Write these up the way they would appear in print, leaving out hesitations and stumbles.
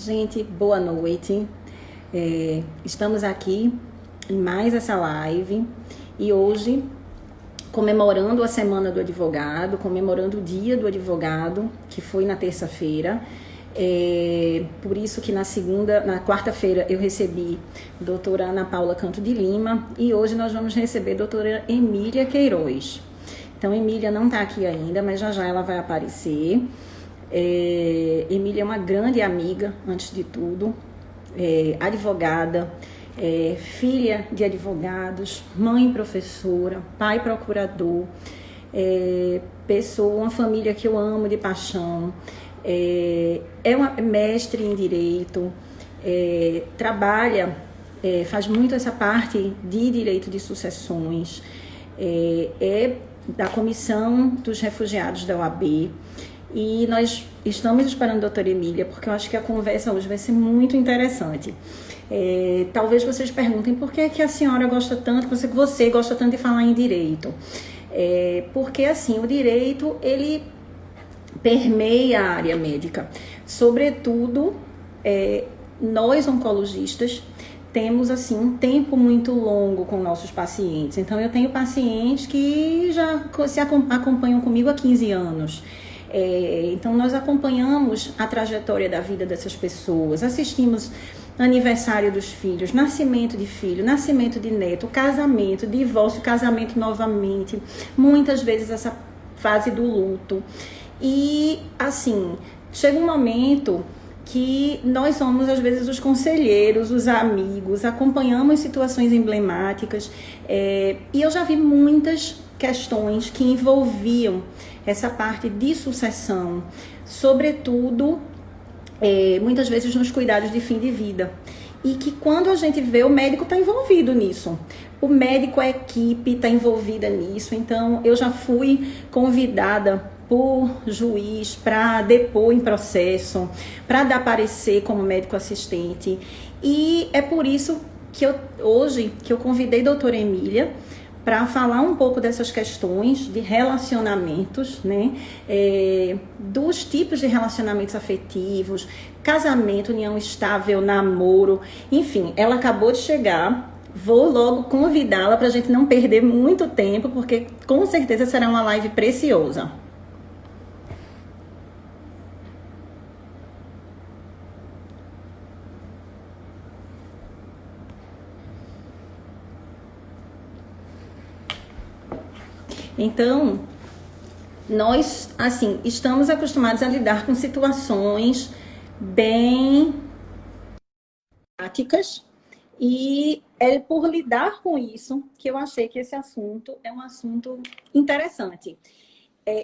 Gente, boa noite. Estamos aqui em mais essa live e hoje comemorando a Semana do Advogado, comemorando o Dia do Advogado, que foi na terça-feira. Por isso que na quarta-feira eu recebi a doutora Ana Paula Canto de Lima e hoje nós vamos receber a doutora Emília Queiroz. Então, Emília não está aqui ainda, mas já já ela vai aparecer. Emília é uma grande amiga, antes de tudo, advogada, filha de advogados, mãe professora, pai procurador, uma família que eu amo de paixão, é uma mestre em direito, trabalha, faz muito essa parte de direito de sucessões, é da Comissão dos Refugiados da OAB. E nós estamos esperando a doutora Emília, porque eu acho que a conversa hoje vai ser muito interessante. Talvez vocês perguntem por que é que a senhora gosta tanto, você gosta tanto de falar em direito. Porque, assim, o direito, ele permeia a área médica. Sobretudo, nós oncologistas temos, assim, um tempo muito longo com nossos pacientes. Então, eu tenho pacientes que já se acompanham comigo há 15 anos. Então, nós acompanhamos a trajetória da vida dessas pessoas, assistimos aniversário dos filhos, nascimento de filho, nascimento de neto, casamento, divórcio, casamento novamente, muitas vezes essa fase do luto. E, assim, chega um momento que nós somos, às vezes, os conselheiros, os amigos, acompanhamos situações emblemáticas, e eu já vi muitas questões que envolviam essa parte de sucessão, sobretudo, muitas vezes nos cuidados de fim de vida. E que quando a gente vê, o médico está envolvido nisso. O médico, a equipe está envolvida nisso. Então, eu já fui convidada por juiz para depor em processo, para dar parecer como médico assistente. E é por isso que hoje eu convidei a doutora Emília para falar um pouco dessas questões de relacionamentos, né? Dos tipos de relacionamentos afetivos, casamento, união estável, namoro, enfim, ela acabou de chegar. Vou logo convidá-la para a gente não perder muito tempo, porque com certeza será uma live preciosa. Então, nós, assim, estamos acostumados a lidar com situações bem práticas e é por lidar com isso que eu achei que esse assunto é um assunto interessante.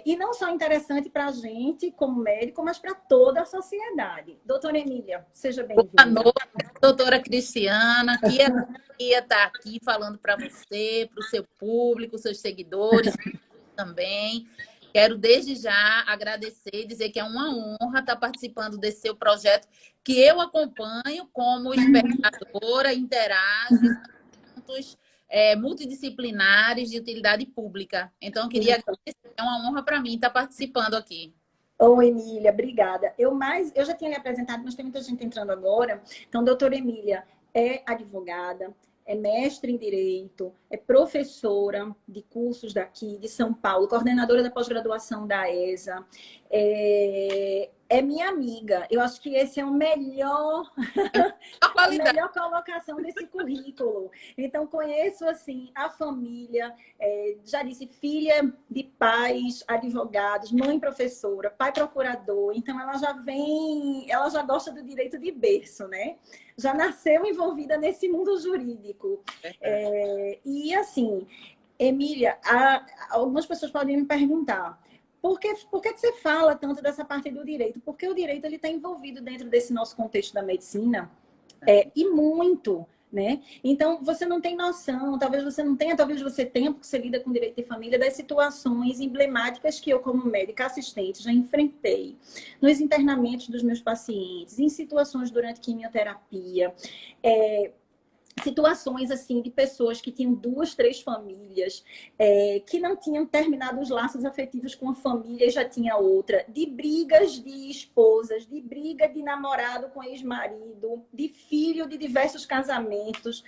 E não só interessante para a gente como médico, mas para toda a sociedade. Doutora Emília, seja bem-vinda. Boa noite, doutora Cristiana. Que alegria estar aqui falando para você, para o seu público, seus seguidores também. Quero desde já agradecer e dizer que é uma honra estar participando desse seu projeto, que eu acompanho como espectadora, interajo em assuntos multidisciplinares de utilidade pública. Então, eu queria agradecer. É uma honra para mim estar participando aqui. Ô, Emília, obrigada. Eu já tinha lhe apresentado, mas tem muita gente entrando agora. Então, doutora Emília é advogada, é mestre em Direito, é professora de cursos daqui de São Paulo, coordenadora da pós-graduação da ESA, é minha amiga. Eu acho que esse é o melhor, a melhor colocação desse currículo. Então, conheço, assim, a família, já disse, filha de pais advogados, mãe professora, pai procurador. Então, ela já gosta do direito de berço, né? Já nasceu envolvida nesse mundo jurídico. E, assim, Emília, algumas pessoas podem me perguntar, por que você fala tanto dessa parte do direito? Porque o direito está envolvido dentro desse nosso contexto da medicina, e muito, né? Então, você não tem noção, talvez você não tenha, talvez você tenha, porque você lida com direito de família, das situações emblemáticas que eu, como médica assistente, já enfrentei nos internamentos dos meus pacientes, em situações durante quimioterapia, situações assim de pessoas que tinham 2, 3 famílias, que não tinham terminado os laços afetivos com a família e já tinha outra, de brigas de esposas, de briga de namorado com ex-marido, de filho de diversos casamentos,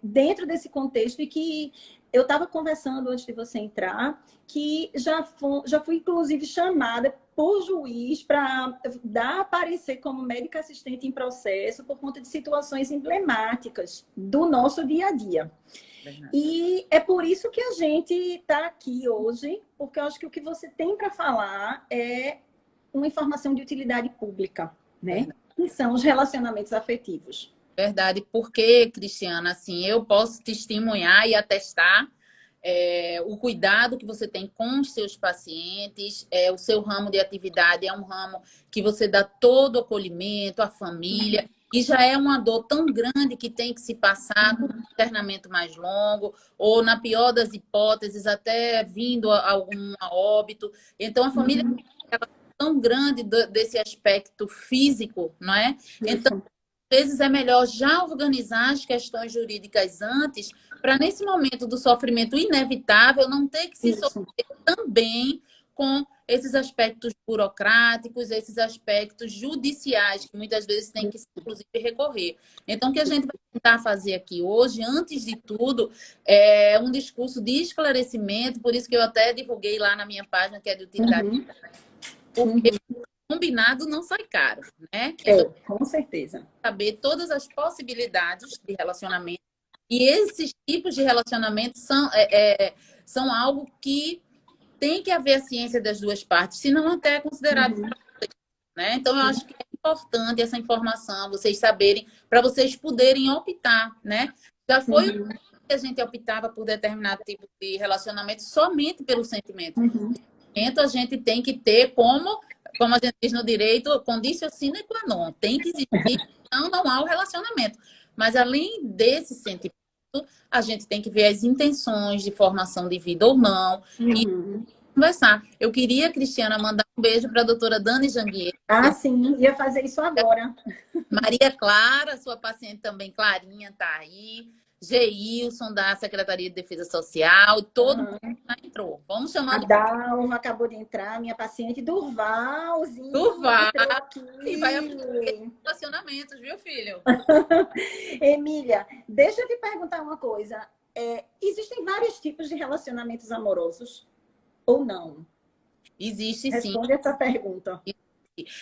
dentro desse contexto, e que eu estava conversando antes de você entrar, que já fui inclusive chamada por juiz para dar parecer como médica assistente em processo por conta de situações emblemáticas do nosso dia a dia. Verdade. E é por isso que a gente está aqui hoje, porque eu acho que o que você tem para falar é uma informação de utilidade pública, né? Verdade. Que são os relacionamentos afetivos. Verdade, porque, Cristiana, assim, eu posso testemunhar e atestar o cuidado que você tem com os seus pacientes, o seu ramo de atividade é um ramo que você dá todo o acolhimento à família, e já é uma dor tão grande que tem que se passar com um internamento mais longo, ou, na pior das hipóteses, até vindo a algum óbito. Então, a família é tão grande desse aspecto físico, não é? Então, às vezes é melhor já organizar as questões jurídicas antes, para nesse momento do sofrimento inevitável não ter que se sofrer também com esses aspectos burocráticos, esses aspectos judiciais, que muitas vezes tem que, inclusive, recorrer. Então, o que a gente vai tentar fazer aqui hoje, antes de tudo, é um discurso de esclarecimento, por isso que eu até divulguei lá na minha página, que é de utilidade, porque combinado não sai caro, né? Então, com certeza. Saber todas as possibilidades de relacionamento. E esses tipos de relacionamento são algo que tem que haver a ciência das duas partes, senão até é considerado né? Então, eu acho que é importante essa informação, vocês saberem, para vocês poderem optar, né? Já foi o que a gente optava por determinado tipo de relacionamento somente pelo sentimento. A gente tem que ter como a gente diz no direito, condicio sine qua non. Tem que existir, senão não há o relacionamento. Mas, além desse sentimento, a gente tem que ver as intenções de formação de vida ou não e conversar. Eu queria, Cristiana, mandar um beijo para a doutora Dani Janguier. Sim, ia fazer isso agora. Maria Clara, sua paciente também, Clarinha, está aí. Geilson, da Secretaria de Defesa Social, e todo mundo já entrou. Vamos chamar... A Dalva acabou de entrar, minha paciente, Durvalzinho. Durval, e vai aprender relacionamentos, viu, filho? Emília, deixa eu te perguntar uma coisa. Existem vários tipos de relacionamentos amorosos ou não? Existe, sim. Responde essa pergunta.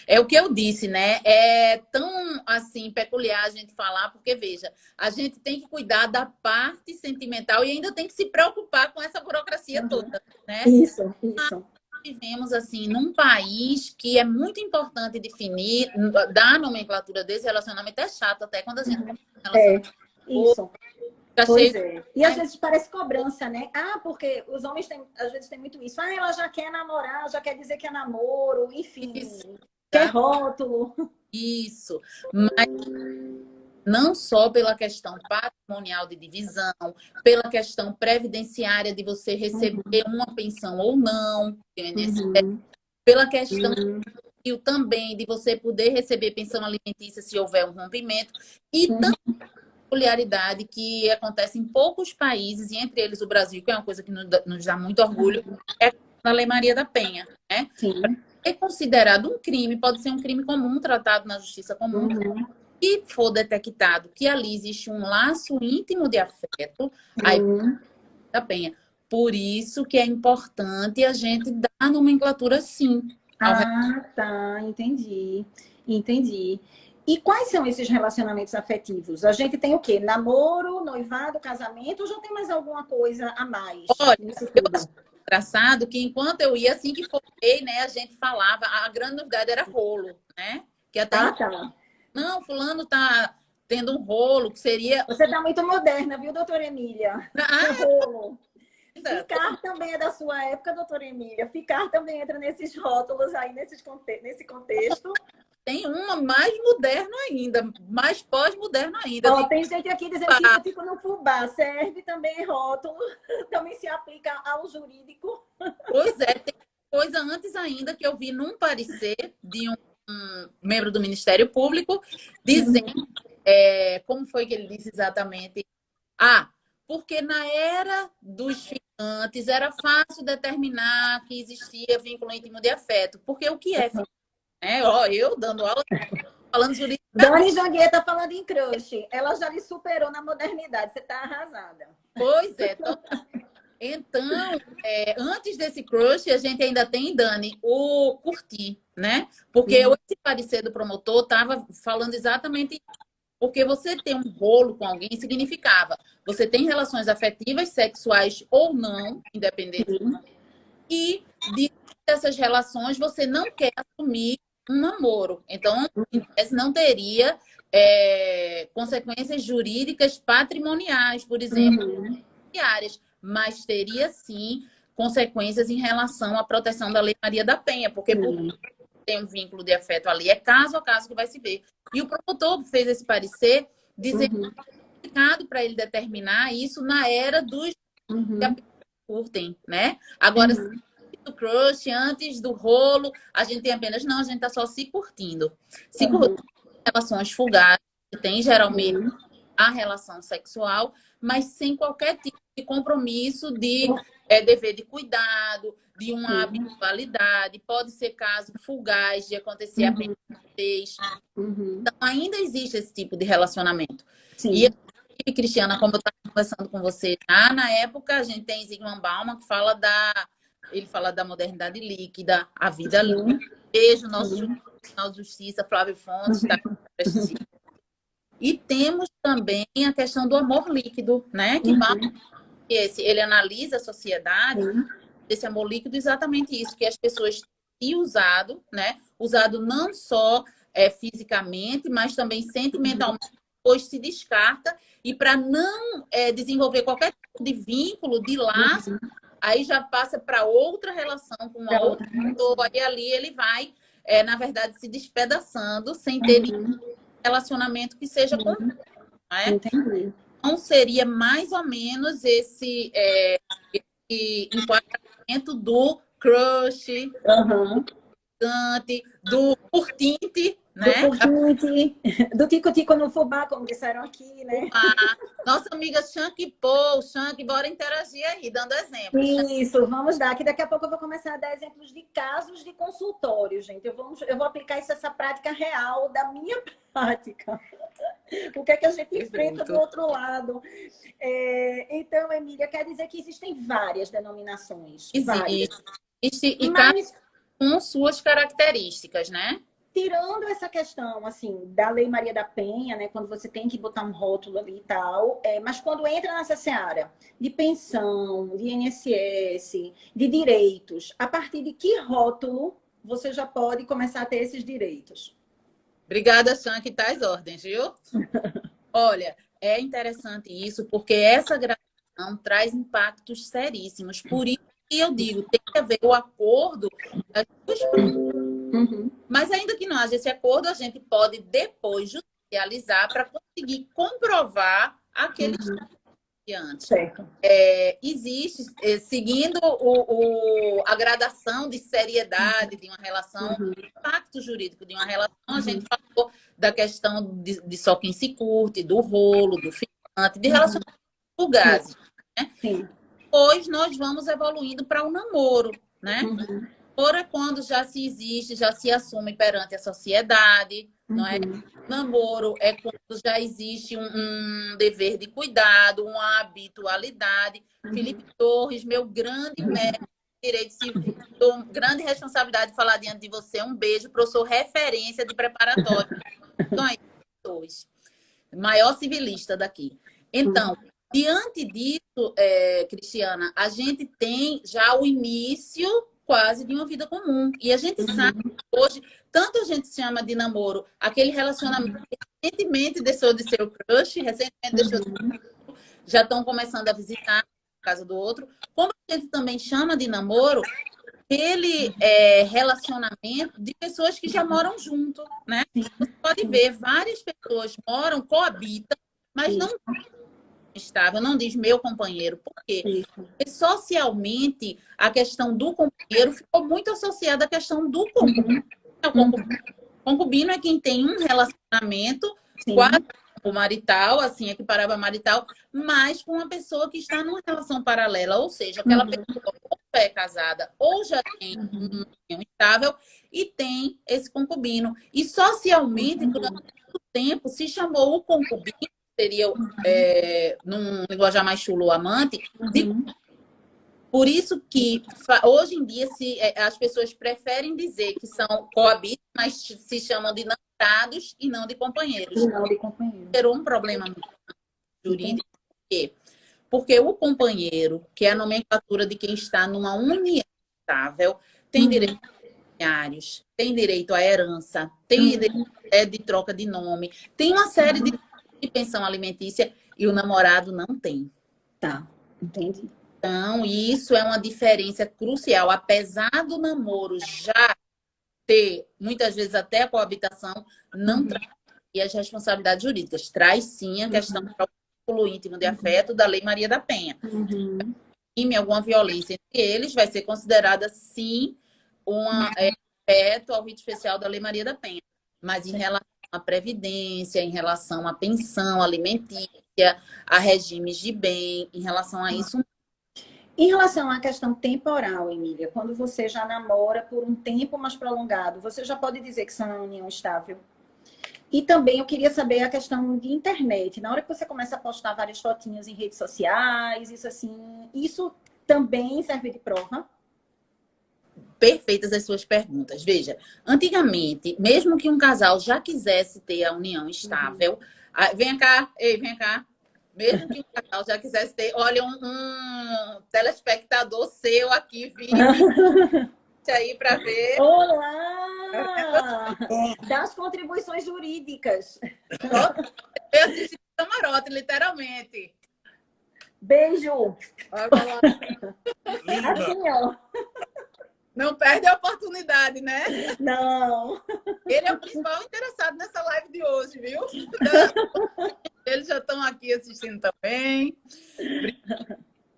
É o que eu disse, né? É tão, assim, peculiar a gente falar, porque, veja, a gente tem que cuidar da parte sentimental e ainda tem que se preocupar com essa burocracia toda, né? Isso. Nós vivemos, assim, num país que é muito importante definir, dar a nomenclatura desse relacionamento. É chato até quando a gente... Isso. Pois é. E às vezes parece cobrança, né? Porque os homens às vezes tem muito isso. Ela já quer namorar, já quer dizer que é namoro, enfim. Isso. Quer rótulo. Isso. Mas não só pela questão patrimonial de divisão, pela questão previdenciária de você receber uma pensão ou não, pela questão também de você poder receber pensão alimentícia se houver um rompimento, e também peculiaridade que acontece em poucos países, e entre eles o Brasil, que é uma coisa que nos dá muito orgulho, é a Lei Maria da Penha, né? É considerado um crime, pode ser um crime comum, tratado na justiça comum, e for detectado que ali existe um laço íntimo de afeto, aí da Penha. Por isso que é importante a gente dar a nomenclatura sim. Entendi. E quais são esses relacionamentos afetivos? A gente tem o quê? Namoro, noivado, casamento, ou já tem mais alguma coisa a mais? Olha, eu acho engraçado que enquanto eu ia, assim que formei, né, a gente falava, a grande novidade era rolo, né? Que até não, fulano tá tendo um rolo, que seria... Você tá muito moderna, viu, doutora Emília? Rolo. Ficar também é da sua época, doutora Emília. Ficar também entra nesses rótulos aí, nesse contexto. Tem uma mais moderna ainda, mais pós-moderna ainda. Tem gente aqui dizendo que eu fico no fubá. Serve também rótulo, também se aplica ao jurídico. Pois é, tem coisa antes ainda que eu vi num parecer de um membro do Ministério Público dizendo Como foi que ele disse exatamente? Ah, porque na era dos ficantes era fácil determinar que existia vínculo íntimo de afeto. Porque o que é ficante? Ó, eu dando aula, falando juridicamente. Dani Janguier tá falando em crush. Ela já lhe superou na modernidade. Você tá arrasada. Pois é, então, antes desse crush, a gente ainda tem, Dani, o curtir, né? Porque esse parecer do promotor estava falando exatamente isso. Porque você ter um rolo com alguém significava você tem relações afetivas, sexuais ou não, independente. E dessas relações você não quer assumir um namoro. Então, não teria consequências jurídicas patrimoniais, por exemplo, diárias, mas teria sim consequências em relação à proteção da Lei Maria da Penha, porque tem um vínculo de afeto ali, é caso a caso que vai se ver. E o promotor fez esse parecer dizendo que é complicado para ele determinar isso na era dos que curtem, né? Agora, do crush, antes do rolo, a gente tem apenas, não, a gente tá só se curtindo. Se curtindo, relações fugazes, tem geralmente a relação sexual, mas sem qualquer tipo de compromisso de dever de cuidado, de uma habitualidade, pode ser caso fugaz de acontecer apenas uma vez. Então, ainda existe esse tipo de relacionamento. Sim. E, Cristiana, como eu estava conversando com você, na época a gente tem Zygmunt Bauman que fala ele fala da modernidade líquida, a vida líquida. Beijo, nosso Tribunal de Justiça, Flávio Fontes, tá? E temos também a questão do amor líquido, né? Que ele analisa a sociedade desse amor líquido, exatamente isso, que as pessoas têm usado, né? Usado não só fisicamente, mas também sentimentalmente, depois se descarta, e para não desenvolver qualquer tipo de vínculo, de laço, aí já passa para outra relação com uma outra pessoa, e ali ele vai, na verdade, se despedaçando, sem ter nenhum relacionamento que seja completo, né? Entendi. Então, seria mais ou menos esse enquadramento do crush, do curtinte, né? Do curtinte, do tico-tico no fubá, como disseram aqui, né? Nossa amiga Shanky Paul, Shanky, bora interagir aí, dando exemplos. Isso, vamos dar. Que daqui a pouco eu vou começar a dar exemplos de casos de consultório, gente. Eu vou aplicar essa prática real da minha prática. O que é que a gente enfrenta do outro lado? Então, Emília, quer dizer que existem várias denominações. Existe, e cada com suas características, né? Tirando essa questão, assim, da Lei Maria da Penha, né, quando você tem que botar um rótulo ali e tal, mas quando entra nessa seara de pensão, de INSS, de direitos, a partir de que rótulo você já pode começar a ter esses direitos? Obrigada, Shanky, tais ordens, viu? Olha, é interessante isso, porque essa gravação traz impactos seríssimos. Por isso que eu digo, tem que haver o acordo das duas partes. Mas ainda que não haja esse acordo, a gente pode depois judicializar para conseguir comprovar aquele antes. Existe, seguindo a gradação de seriedade de uma relação, o impacto jurídico de uma relação, a gente falou da questão de só quem se curte, do rolo, do ficante, de relacionamento fugazes. Né? Depois nós vamos evoluindo para o namoro, né? Namoro é quando já se existe, já se assume perante a sociedade, não é? Namoro é quando já existe um dever de cuidado, uma habitualidade. Felipe Torres, meu grande mestre de direito civil, grande responsabilidade de falar diante de você. Um beijo, professor referência de preparatório. Então, Torres, maior civilista daqui. Então, diante disso, Cristiana, a gente tem já o início quase de uma vida comum. E a gente sabe que hoje, tanto a gente chama de namoro, aquele relacionamento que recentemente deixou de ser o crush, recentemente deixou de ser o já estão começando a visitar a casa do outro, como a gente também chama de namoro, aquele relacionamento de pessoas que já moram junto, né? Você pode ver, várias pessoas moram, coabitam, mas não estável, não diz meu companheiro. Por quê? Porque socialmente a questão do companheiro ficou muito associada à questão do concubino. Concubino é quem tem um relacionamento quase o marital, assim, equiparável a marital, mas com uma pessoa que está numa relação paralela, ou seja, aquela pessoa ou é casada ou já tem um união estável e tem esse concubino. E socialmente, durante muito tempo, se chamou o concubino, que seria, num linguajar mais chulo, o amante, de. Por isso que hoje em dia as pessoas preferem dizer que são coabitantes, mas se chamam de namorados e não de companheiros. Não, de companheiro. Gerou um problema jurídico. Por quê? Porque o companheiro, que é a nomenclatura de quem está numa união estável, tem direito a diários, tem direito à herança, tem direito de troca de nome, tem uma série de pensão alimentícia e o namorado não tem. Tá, entendi. Então, isso é uma diferença crucial. Apesar do namoro já ter, muitas vezes, até a coabitação, não traz as responsabilidades jurídicas. Traz, sim, a questão do vínculo íntimo de afeto da Lei Maria da Penha. E alguma violência entre eles vai ser considerada, sim, um afeto ao rito especial da Lei Maria da Penha. Mas em relação à previdência, em relação à pensão alimentícia, a regimes de bem, em relação a isso, em relação à questão temporal, Emília, quando você já namora por um tempo mais prolongado, você já pode dizer que são uma união estável? E também eu queria saber a questão de internet. Na hora que você começa a postar várias fotinhas em redes sociais, isso também serve de prova? Perfeitas as suas perguntas. Veja, antigamente, mesmo que um casal já quisesse ter a união estável, vem cá, vem cá. Mesmo que o casal já quisesse ter, olha, um telespectador seu aqui, vindo aí para ver. Olá! Das contribuições jurídicas. Eu assisti o camarote, literalmente. Beijo! Assim, ó. Não perde a oportunidade, né? Não. Ele é o principal interessado nessa live de hoje, viu? Eles já estão aqui assistindo também.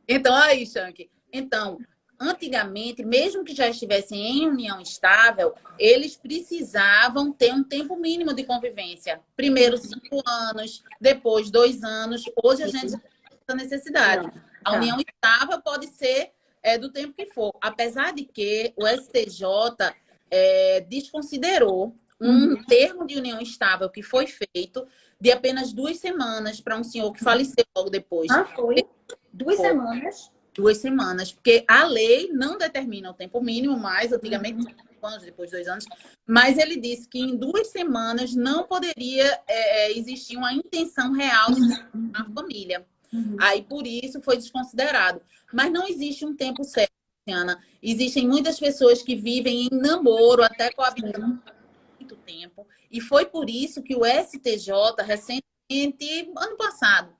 Então, aí, Shank. Então, antigamente, mesmo que já estivessem em união estável, eles precisavam ter um tempo mínimo de convivência. Primeiro 5 anos, depois 2 anos. Hoje a gente já tem essa necessidade. A união estável pode ser do tempo que for. Apesar de que o STJ desconsiderou um termo de união estável que foi feito de apenas 2 semanas para um senhor que faleceu logo depois. Ah, foi? 2 semanas? 2 semanas, porque a lei não determina o tempo mínimo mais, antigamente 5 anos, depois 2 anos, mas ele disse que em 2 semanas não poderia existir uma intenção real de ser uma família. Aí, por isso, foi desconsiderado. Mas não existe um tempo certo, Luciana. Existem muitas pessoas que vivem em namoro, até coabitando há muito tempo. E foi por isso que o STJ, recentemente, ano passado,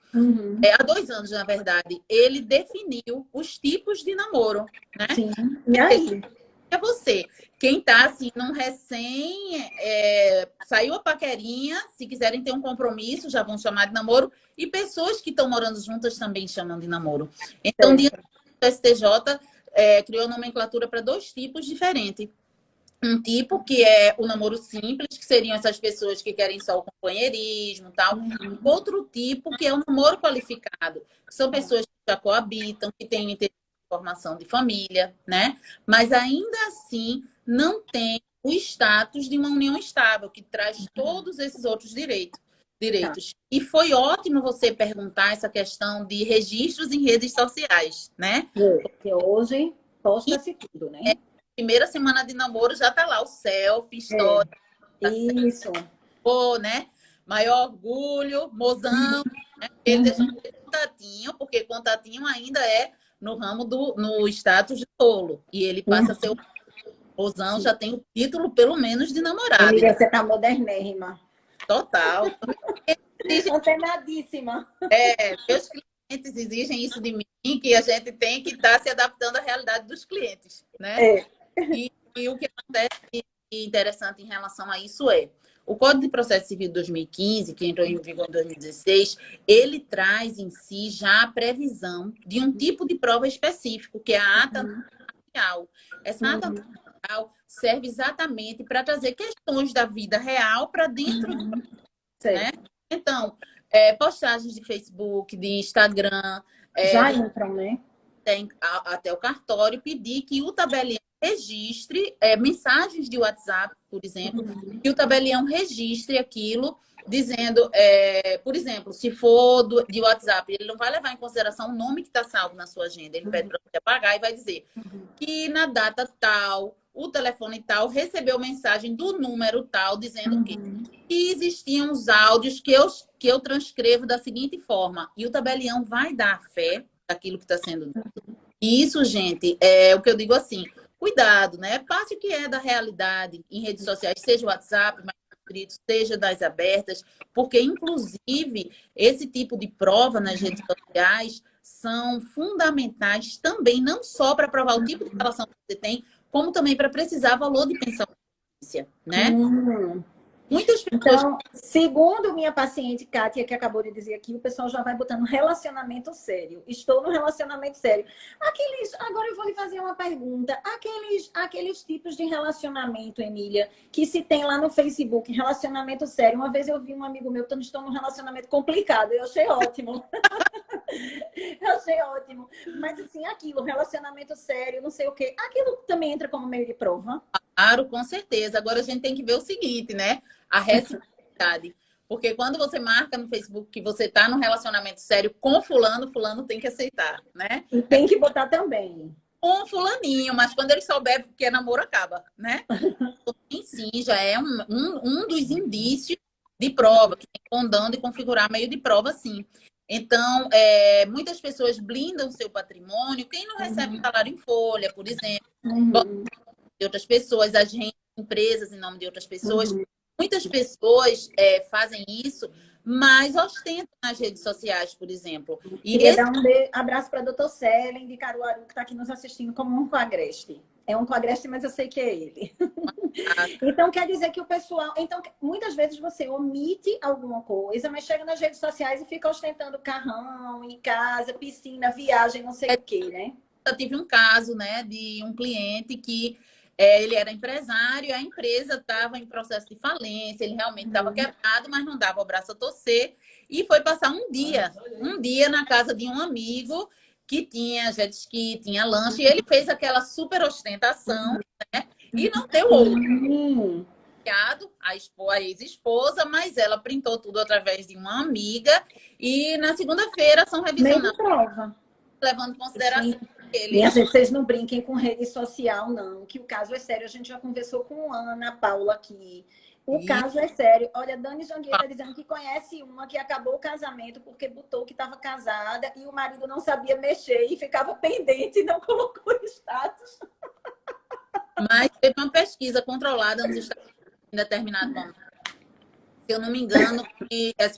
há 2 anos, na verdade, ele definiu os tipos de namoro. Né? Sim. E aí? É você. Quem está assim, num saiu a paquerinha, se quiserem ter um compromisso, já vão chamar de namoro. E pessoas que estão morando juntas também chamam de namoro. Então, diante do STJ, criou nomenclatura para 2 tipos diferentes. Um tipo que é o namoro simples, que seriam essas pessoas que querem só o companheirismo e tal. Outro tipo que é o namoro qualificado, que são pessoas que já coabitam, que têm interesse em formação de família, né? Mas ainda assim não tem o status de uma união estável, que traz todos esses outros direitos. E foi ótimo você perguntar essa questão de registros em redes sociais, né? Porque hoje posta-se tudo, né? Primeira semana de namoro já tá lá o selfie, história. Isso. Né? Maior orgulho, mozão. Né? Ele deixa contatinho, porque contatinho ainda é no ramo no status de tolo. E ele passa a ser o mozão, já tem o título, pelo menos, de namorado. Amiga, você tá modernérrima. Total. Antenadíssima. Meus clientes exigem isso de mim, que a gente tem que estar se adaptando à realidade dos clientes, né? E o que acontece interessante em relação a isso o Código de Processo Civil de 2015, que entrou em vigor em 2016, ele traz em si já a previsão de um tipo de prova específico, que é a ata notarial. Essa ata notarial serve exatamente para trazer questões da vida real para dentro, né? Então, postagens de Facebook, de Instagram, Já entram, né? tem até o cartório pedir que o tabelião registre mensagens de WhatsApp, por exemplo, que o tabelião registre aquilo, dizendo, por exemplo, se for de WhatsApp, ele não vai levar em consideração o nome que está salvo na sua agenda, ele pede para você apagar e vai dizer que na data tal, o telefone tal recebeu mensagem do número tal, dizendo que existiam os áudios que eu transcrevo da seguinte forma, e o tabelião vai dar fé daquilo que está sendo dito. E isso, gente, é o que eu digo assim, cuidado, né? Passe o que é da realidade em redes sociais, seja o WhatsApp, mais escrito, seja das abertas, porque, inclusive, esse tipo de prova nas redes sociais são fundamentais também, não só para provar o tipo de relação que você tem, como também para precisar valor de pensão, né? Muitas pessoas... Então, segundo minha paciente Kátia, que acabou de dizer aqui, o pessoal já vai botando relacionamento sério. Estou no relacionamento sério. Agora eu vou lhe fazer uma pergunta. Aqueles tipos de relacionamento, Emília, que se tem lá no Facebook, relacionamento sério. Uma vez eu vi um amigo meu que estou num relacionamento complicado. Eu achei ótimo. Eu achei ótimo. Mas assim, aquilo, relacionamento sério, não sei o quê. Aquilo também entra como meio de prova? Claro, com certeza. Agora a gente tem que ver o seguinte, né? A reciprocidade. Porque quando você marca no Facebook que você está num relacionamento sério com fulano, fulano tem que aceitar, né? E tem que botar também. Com fulaninho, mas quando ele souber que é namoro, acaba, né? Então, em si, já é um dos indícios de prova, que tem condão de configurar meio de prova, sim. Então, muitas pessoas blindam seu patrimônio. Quem não recebe salário em folha, por exemplo, de outras pessoas, agentes, empresas em nome de outras pessoas. Muitas pessoas fazem isso, mas ostentam nas redes sociais, por exemplo. E queria dar um abraço para o Dr. Selen de Caruaru, que está aqui nos assistindo como um coagreste. É um coagreste, mas eu sei que é ele. Então, quer dizer que o pessoal... Então, muitas vezes você omite alguma coisa, mas chega nas redes sociais e fica ostentando carrão, em casa, piscina, viagem, não sei o quê, né? Eu tive um caso, né, de um cliente que ele era empresário, a empresa estava em processo de falência, ele realmente estava quebrado, mas não dava o braço a torcer, e foi passar um dia na casa de um amigo que tinha jet ski, tinha lanche, e ele fez aquela super ostentação, né, e não deu outro. A ex-esposa, mas ela printou tudo através de uma amiga, e na segunda-feira são revisionadas, levando em consideração. Minha gente, vocês não brinquem com rede social, não. Que o caso é sério. A gente já conversou com a Ana Paula aqui. O caso é sério. Olha, Dani Jangueira está dizendo que conhece uma que acabou o casamento porque botou que estava casada e o marido não sabia mexer e ficava pendente e não colocou status. Mas teve uma pesquisa controlada nos Estados Unidos em determinado momento. Se eu não me engano,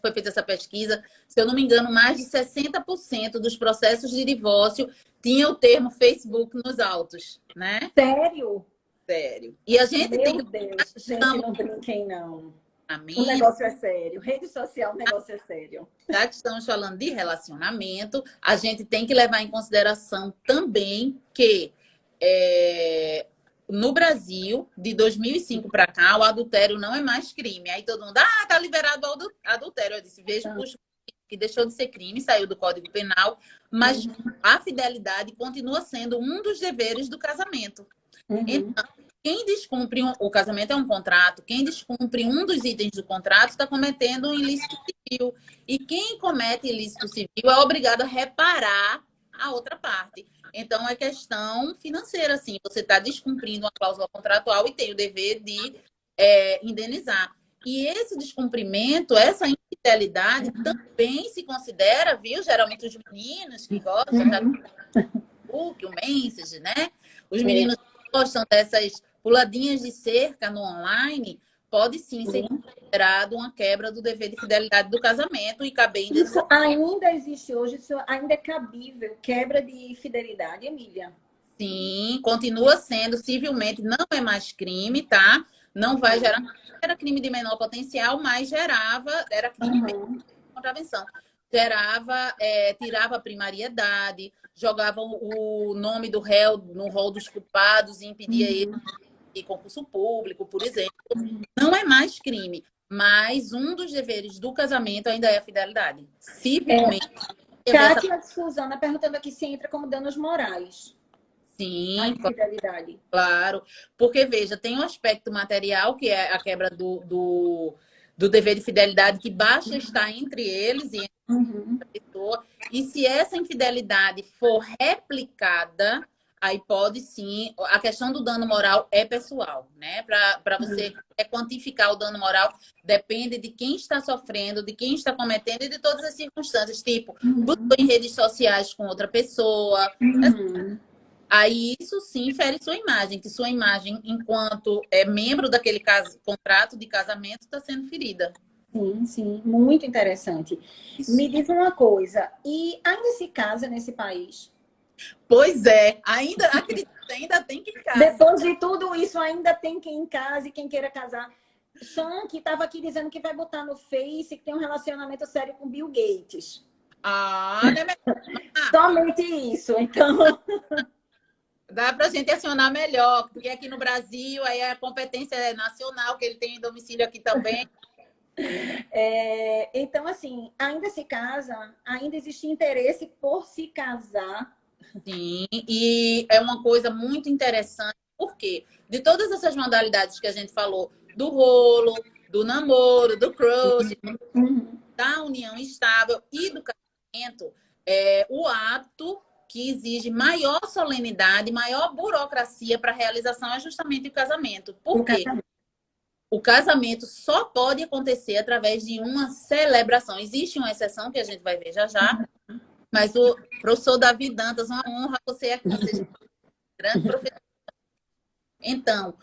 foi feita essa pesquisa, se eu não me engano, mais de 60% dos processos de divórcio tinha o termo Facebook nos autos, né? Sério? Sério. E a gente tem que... Deus, gente, não brinquem, não. O negócio é sério. Rede social, o negócio é sério. Já que estamos falando de relacionamento, a gente tem que levar em consideração também que no Brasil, de 2005 para cá, o adultério não é mais crime. Aí todo mundo, tá liberado o adultério. Eu disse, veja, puxa, que deixou de ser crime, saiu do Código Penal, mas a fidelidade continua sendo um dos deveres do casamento. Então, quem descumpre o casamento é um contrato, quem descumpre um dos itens do contrato está cometendo um ilícito civil. E quem comete ilícito civil é obrigado a reparar a outra parte. Então, é questão financeira, assim. Você está descumprindo uma cláusula contratual e tem o dever de indenizar. E esse descumprimento, essa infidelidade também se considera, viu? Geralmente os meninos que gostam da Facebook, o Messenger, né? Os meninos que gostam dessas puladinhas de cerca no online, pode sim ser considerado uma quebra do dever de fidelidade do casamento e caber Isso ainda existe hoje, isso ainda é cabível, quebra de fidelidade, Emília? Sim, continua sendo civilmente, não é mais crime, tá? Não vai gerar, era crime de menor potencial, mas era crime de contravenção. Tirava a primariedade, jogava o nome do réu no rol dos culpados e impedia ele de concurso público, por exemplo. Não é mais crime, mas um dos deveres do casamento ainda é a fidelidade. Civilmente. Kátia Suzana perguntando aqui se entra como danos morais. A Sim, infidelidade. claro. Porque, veja, tem um aspecto material, que é a quebra do dever de fidelidade, que basta estar entre eles e entre a pessoa. E se essa infidelidade for replicada, aí pode sim. A questão do dano moral é pessoal, né? Para você quantificar o dano moral, depende de quem está sofrendo, de quem está cometendo e de todas as circunstâncias. Tipo, buscou em redes sociais com outra pessoa. Aí isso sim fere sua imagem, que sua imagem, enquanto membro daquele contrato de casamento, está sendo ferida. Sim, sim, muito interessante. Isso. Me diz uma coisa, e ainda se casa nesse país? Pois é, ainda acredito, ainda tem que casar. Depois de tudo isso, ainda tem quem em casa e quem queira casar. Sean, que estava aqui dizendo que vai botar no Face que tem um relacionamento sério com Bill Gates. Ah, não é melhor. Somente isso, então... Dá para a gente acionar melhor, porque aqui no Brasil aí a competência é nacional, que ele tem domicílio aqui também. Então, assim, ainda se casa, ainda existe interesse por se casar. Sim, e é uma coisa muito interessante, porque de todas essas modalidades que a gente falou, do rolo, do namoro, do crush, da união estável e do casamento, o ato que exige maior solenidade, maior burocracia para a realização é justamente o casamento. Por quê? O casamento só pode acontecer através de uma celebração. Existe uma exceção que a gente vai ver já já, mas o professor Davi Dantas, uma honra você aqui, seja um grande professor. Então,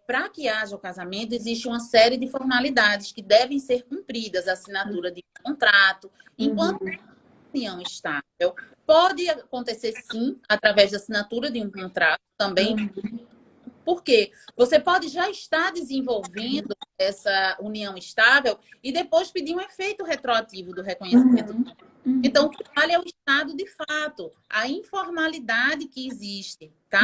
para que haja o casamento, existe uma série de formalidades que devem ser cumpridas, a assinatura de um contrato, enquanto união estável. Pode acontecer, sim, através da assinatura de um contrato também, porque você pode já estar desenvolvendo essa união estável e depois pedir um efeito retroativo do reconhecimento. Então, o que vale é o estado de fato, a informalidade que existe, tá?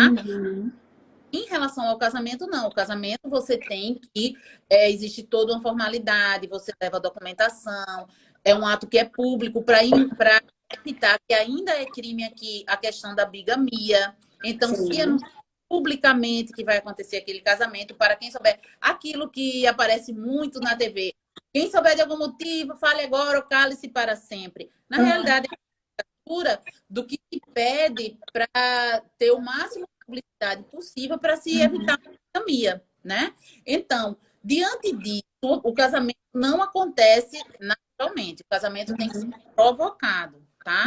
Em relação ao casamento, não. O casamento você tem que... existe toda uma formalidade, você leva a documentação, é um ato que é público para evitar que ainda é crime aqui a questão da bigamia. Então, se anuncia publicamente que vai acontecer aquele casamento, para quem souber, aquilo que aparece muito na TV. Quem souber de algum motivo, fale agora ou cale-se para sempre. Na realidade, é a do que se pede para ter o máximo de publicidade possível para se evitar a bigamia, né? Então, diante disso, o casamento não acontece naturalmente. O casamento tem que ser provocado, tá?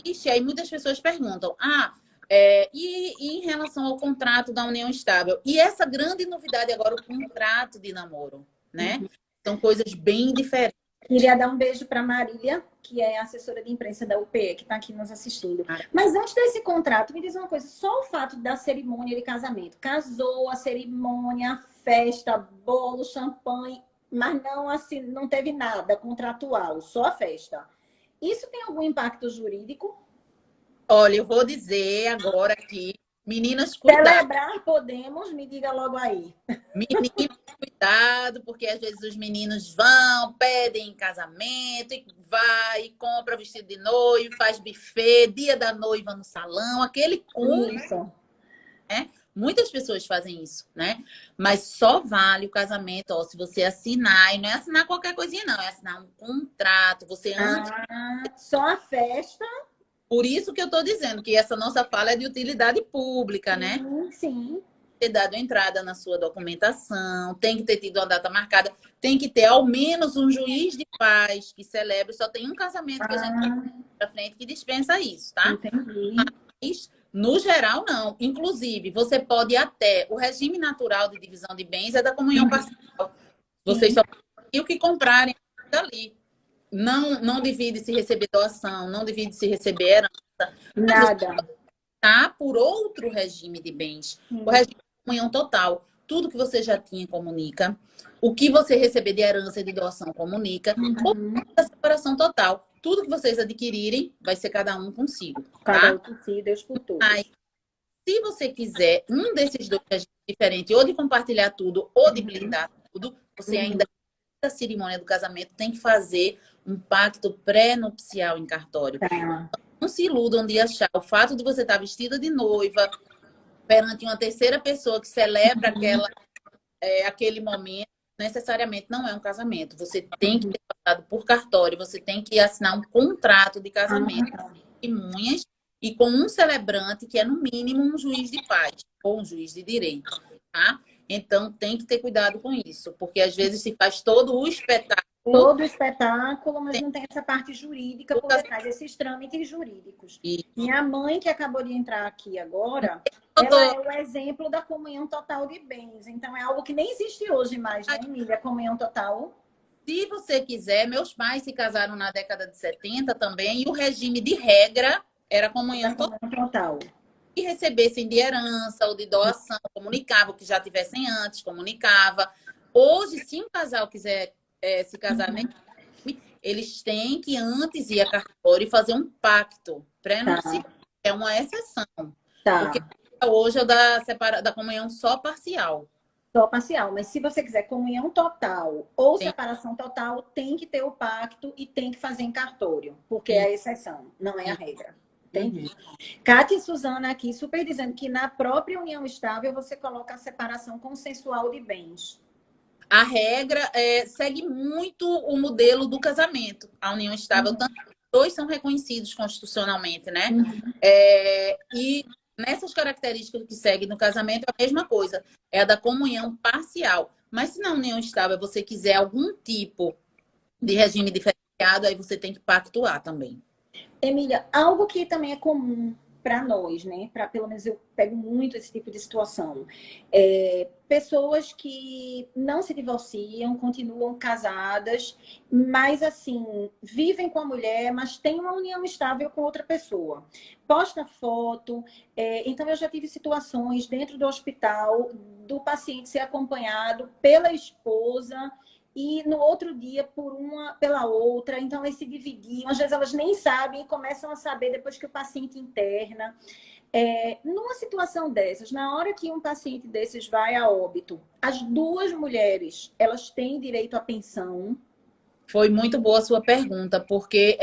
Ixi, aí muitas pessoas perguntam, e em relação ao contrato da união estável? E essa grande novidade agora, o contrato de namoro, né? São coisas bem diferentes. Queria dar um beijo para Marília, que é assessora de imprensa da UPE, que está aqui nos assistindo. Mas antes desse contrato, me diz uma coisa, só o fato da cerimônia de casamento. Casou, a cerimônia, a festa, bolo, champanhe, mas não, assim, não teve nada contratual, só a festa. Isso tem algum impacto jurídico? Olha, eu vou dizer agora aqui, meninas, cuidado. Celebrar podemos, me diga logo aí. Meninos, cuidado, porque às vezes os meninos vão, pedem casamento, e vai, e compra vestido de noivo, faz buffet, dia da noiva no salão, aquele cúmulo, né? Muitas pessoas fazem isso, né? Mas só vale o casamento, se você assinar, e não é assinar qualquer coisinha, não, é assinar um contrato, você antes... Só a festa... Por isso que eu estou dizendo que essa nossa fala é de utilidade pública, né? Sim. Ter dado entrada na sua documentação, tem que ter tido uma data marcada, tem que ter ao menos um juiz de paz que celebre. Só tem um casamento que a gente tem pra frente que dispensa isso, tá? Entendi. Mas, no geral, não. Inclusive, você pode até... O regime natural de divisão de bens é da comunhão parcial. Vocês só têm o que comprarem ali. Não divide se receber doação, não divide se receber herança. Nada. Tá por outro regime de bens. O regime de comunhão total. Tudo que você já tinha comunica. O que você receber de herança e de doação comunica. Ou a separação total. Tudo que vocês adquirirem vai ser cada um consigo. Cada um consigo, Deus por todos. Aí, se você quiser um desses dois regimes diferentes, ou de compartilhar tudo, ou de blindar tudo, você ainda da cerimônia do casamento tem que fazer um pacto pré-nupcial em cartório. Tá. Não se iludam de achar o fato de você estar vestida de noiva perante uma terceira pessoa que celebra aquele momento, necessariamente não é um casamento. Você tem que ter passado por cartório, você tem que assinar um contrato de casamento, testemunhas, e com um celebrante que é, no mínimo, um juiz de paz ou um juiz de direito, tá? Então, tem que ter cuidado com isso, porque às vezes se faz todo o espetáculo. Todo o espetáculo, mas não tem essa parte jurídica por detrás, esses trâmites jurídicos. E Minha mãe, que acabou de entrar aqui agora, ela é o exemplo da comunhão total de bens. Então, é algo que nem existe hoje mais, né, Emília? Comunhão total. se você quiser, meus pais se casaram na década de 70 também, e o regime de regra era comunhão total. Total. Que recebessem de herança ou de doação, comunicava, o que já tivessem antes, comunicava. Hoje, se um casal quiser se casar, né, eles têm que antes ir a cartório e fazer um pacto pré-nupcial. É uma exceção. Tá. Porque hoje é da comunhão só parcial. Só parcial, mas se você quiser comunhão total ou Sim. separação total, tem que ter o pacto e tem que fazer em cartório, porque é a exceção, não é a regra. Entendi. Kátia e Suzana aqui super dizendo que na própria união estável você coloca a separação consensual de bens. A regra segue muito o modelo do casamento. A união estável, tanto os dois são reconhecidos constitucionalmente, né? E nessas características que seguem no casamento, é a mesma coisa. É a da comunhão parcial. Mas se na união estável você quiser algum tipo de regime diferenciado, aí você tem que pactuar também. Emília, algo que também é comum para nós, né? Pelo menos eu pego muito esse tipo de situação. Pessoas que não se divorciam, continuam casadas, mas assim, vivem com a mulher, mas têm uma união estável com outra pessoa. Posta foto. Então, eu já tive situações dentro do hospital do paciente ser acompanhado pela esposa e no outro dia pela outra, então elas se dividiam, às vezes elas nem sabem e começam a saber depois que o paciente interna. Numa situação dessas, na hora que um paciente desses vai a óbito, as duas mulheres, elas têm direito à pensão? Foi muito boa a sua pergunta, porque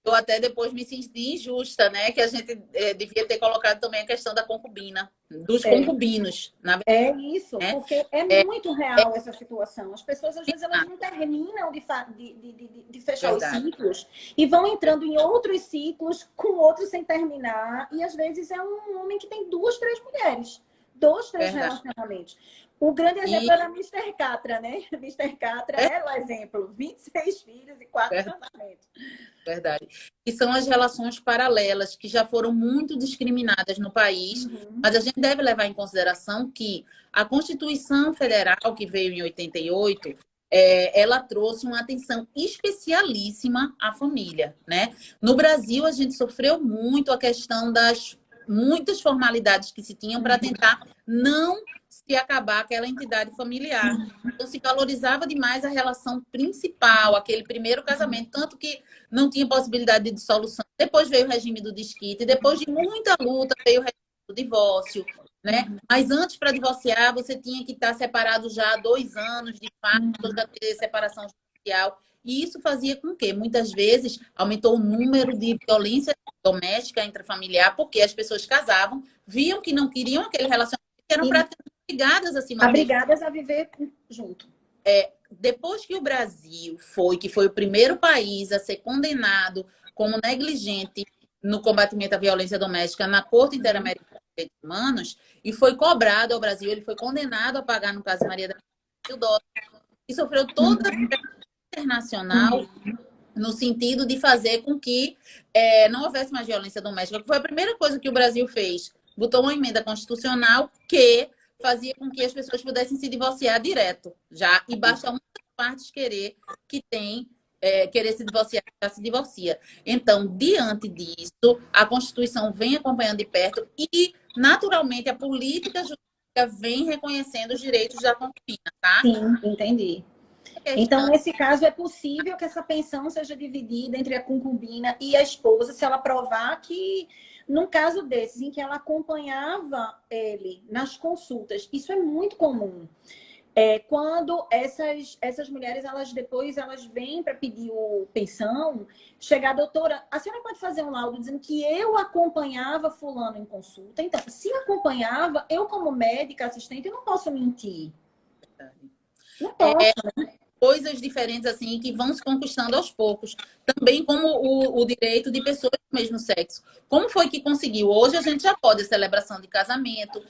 eu até depois me senti injusta, né? Que a gente devia ter colocado também a questão da concubina, dos concubinos. É isso, porque é muito real essa situação. As pessoas, às vezes, elas não terminam de fechar Verdade. os ciclos e vão entrando em outros ciclos com outros sem terminar. E, às vezes, é um homem que tem duas, três mulheres. Dois, três relacionamentos. O grande exemplo era Mr. Catra, né? Mr. Catra era o exemplo. 26 filhos e 4 casamentos. Verdade. E são as relações paralelas que já foram muito discriminadas no país, mas a gente deve levar em consideração que a Constituição Federal, que veio em 88, ela trouxe uma atenção especialíssima à família, né? No Brasil, a gente sofreu muito a questão das muitas formalidades que se tinham para tentar não se acabar aquela entidade familiar. Então, se valorizava demais a relação principal, aquele primeiro casamento, tanto que não tinha possibilidade de dissolução. Depois veio o regime do desquite, depois de muita luta veio o regime do divórcio, né? Mas antes, para divorciar, você tinha que estar separado já há 2 anos, de fato, já ter separação judicial. E isso fazia com que, muitas vezes, aumentou o número de violência doméstica intrafamiliar, porque as pessoas casavam, viam que não queriam aquele relacionamento, que eram praticamente obrigadas a se manter. Obrigadas a viver junto. Depois que o Brasil que foi o primeiro país a ser condenado como negligente no combatimento à violência doméstica na Corte Interamericana de Direitos Humanos, e foi cobrado ao Brasil, ele foi condenado a pagar, no caso Maria da $1.000, e sofreu toda a internacional no sentido de fazer com que não houvesse mais violência doméstica. Foi a primeira coisa que o Brasil fez. Botou uma emenda constitucional que fazia com que as pessoas pudessem se divorciar direto, já. E basta uma das partes querer se divorciar, já se divorcia. Então, diante disso, a Constituição vem acompanhando de perto e, naturalmente, a política jurídica vem reconhecendo os direitos da concubina, tá? Sim, entendi. Então, nesse caso, é possível que essa pensão seja dividida entre a concubina e a esposa, se ela provar que, num caso desses, em que ela acompanhava ele nas consultas, isso é muito comum. quando essas mulheres, elas vêm para pedir o pensão, chegar a doutora, a senhora pode fazer um laudo dizendo que eu acompanhava fulano em consulta. Então, se acompanhava, eu como médica, assistente, eu não posso mentir. Não posso, né? Coisas diferentes assim que vão se conquistando aos poucos. Também como o direito de pessoas do mesmo sexo. Como foi que conseguiu? Hoje a gente já pode a celebração de casamento,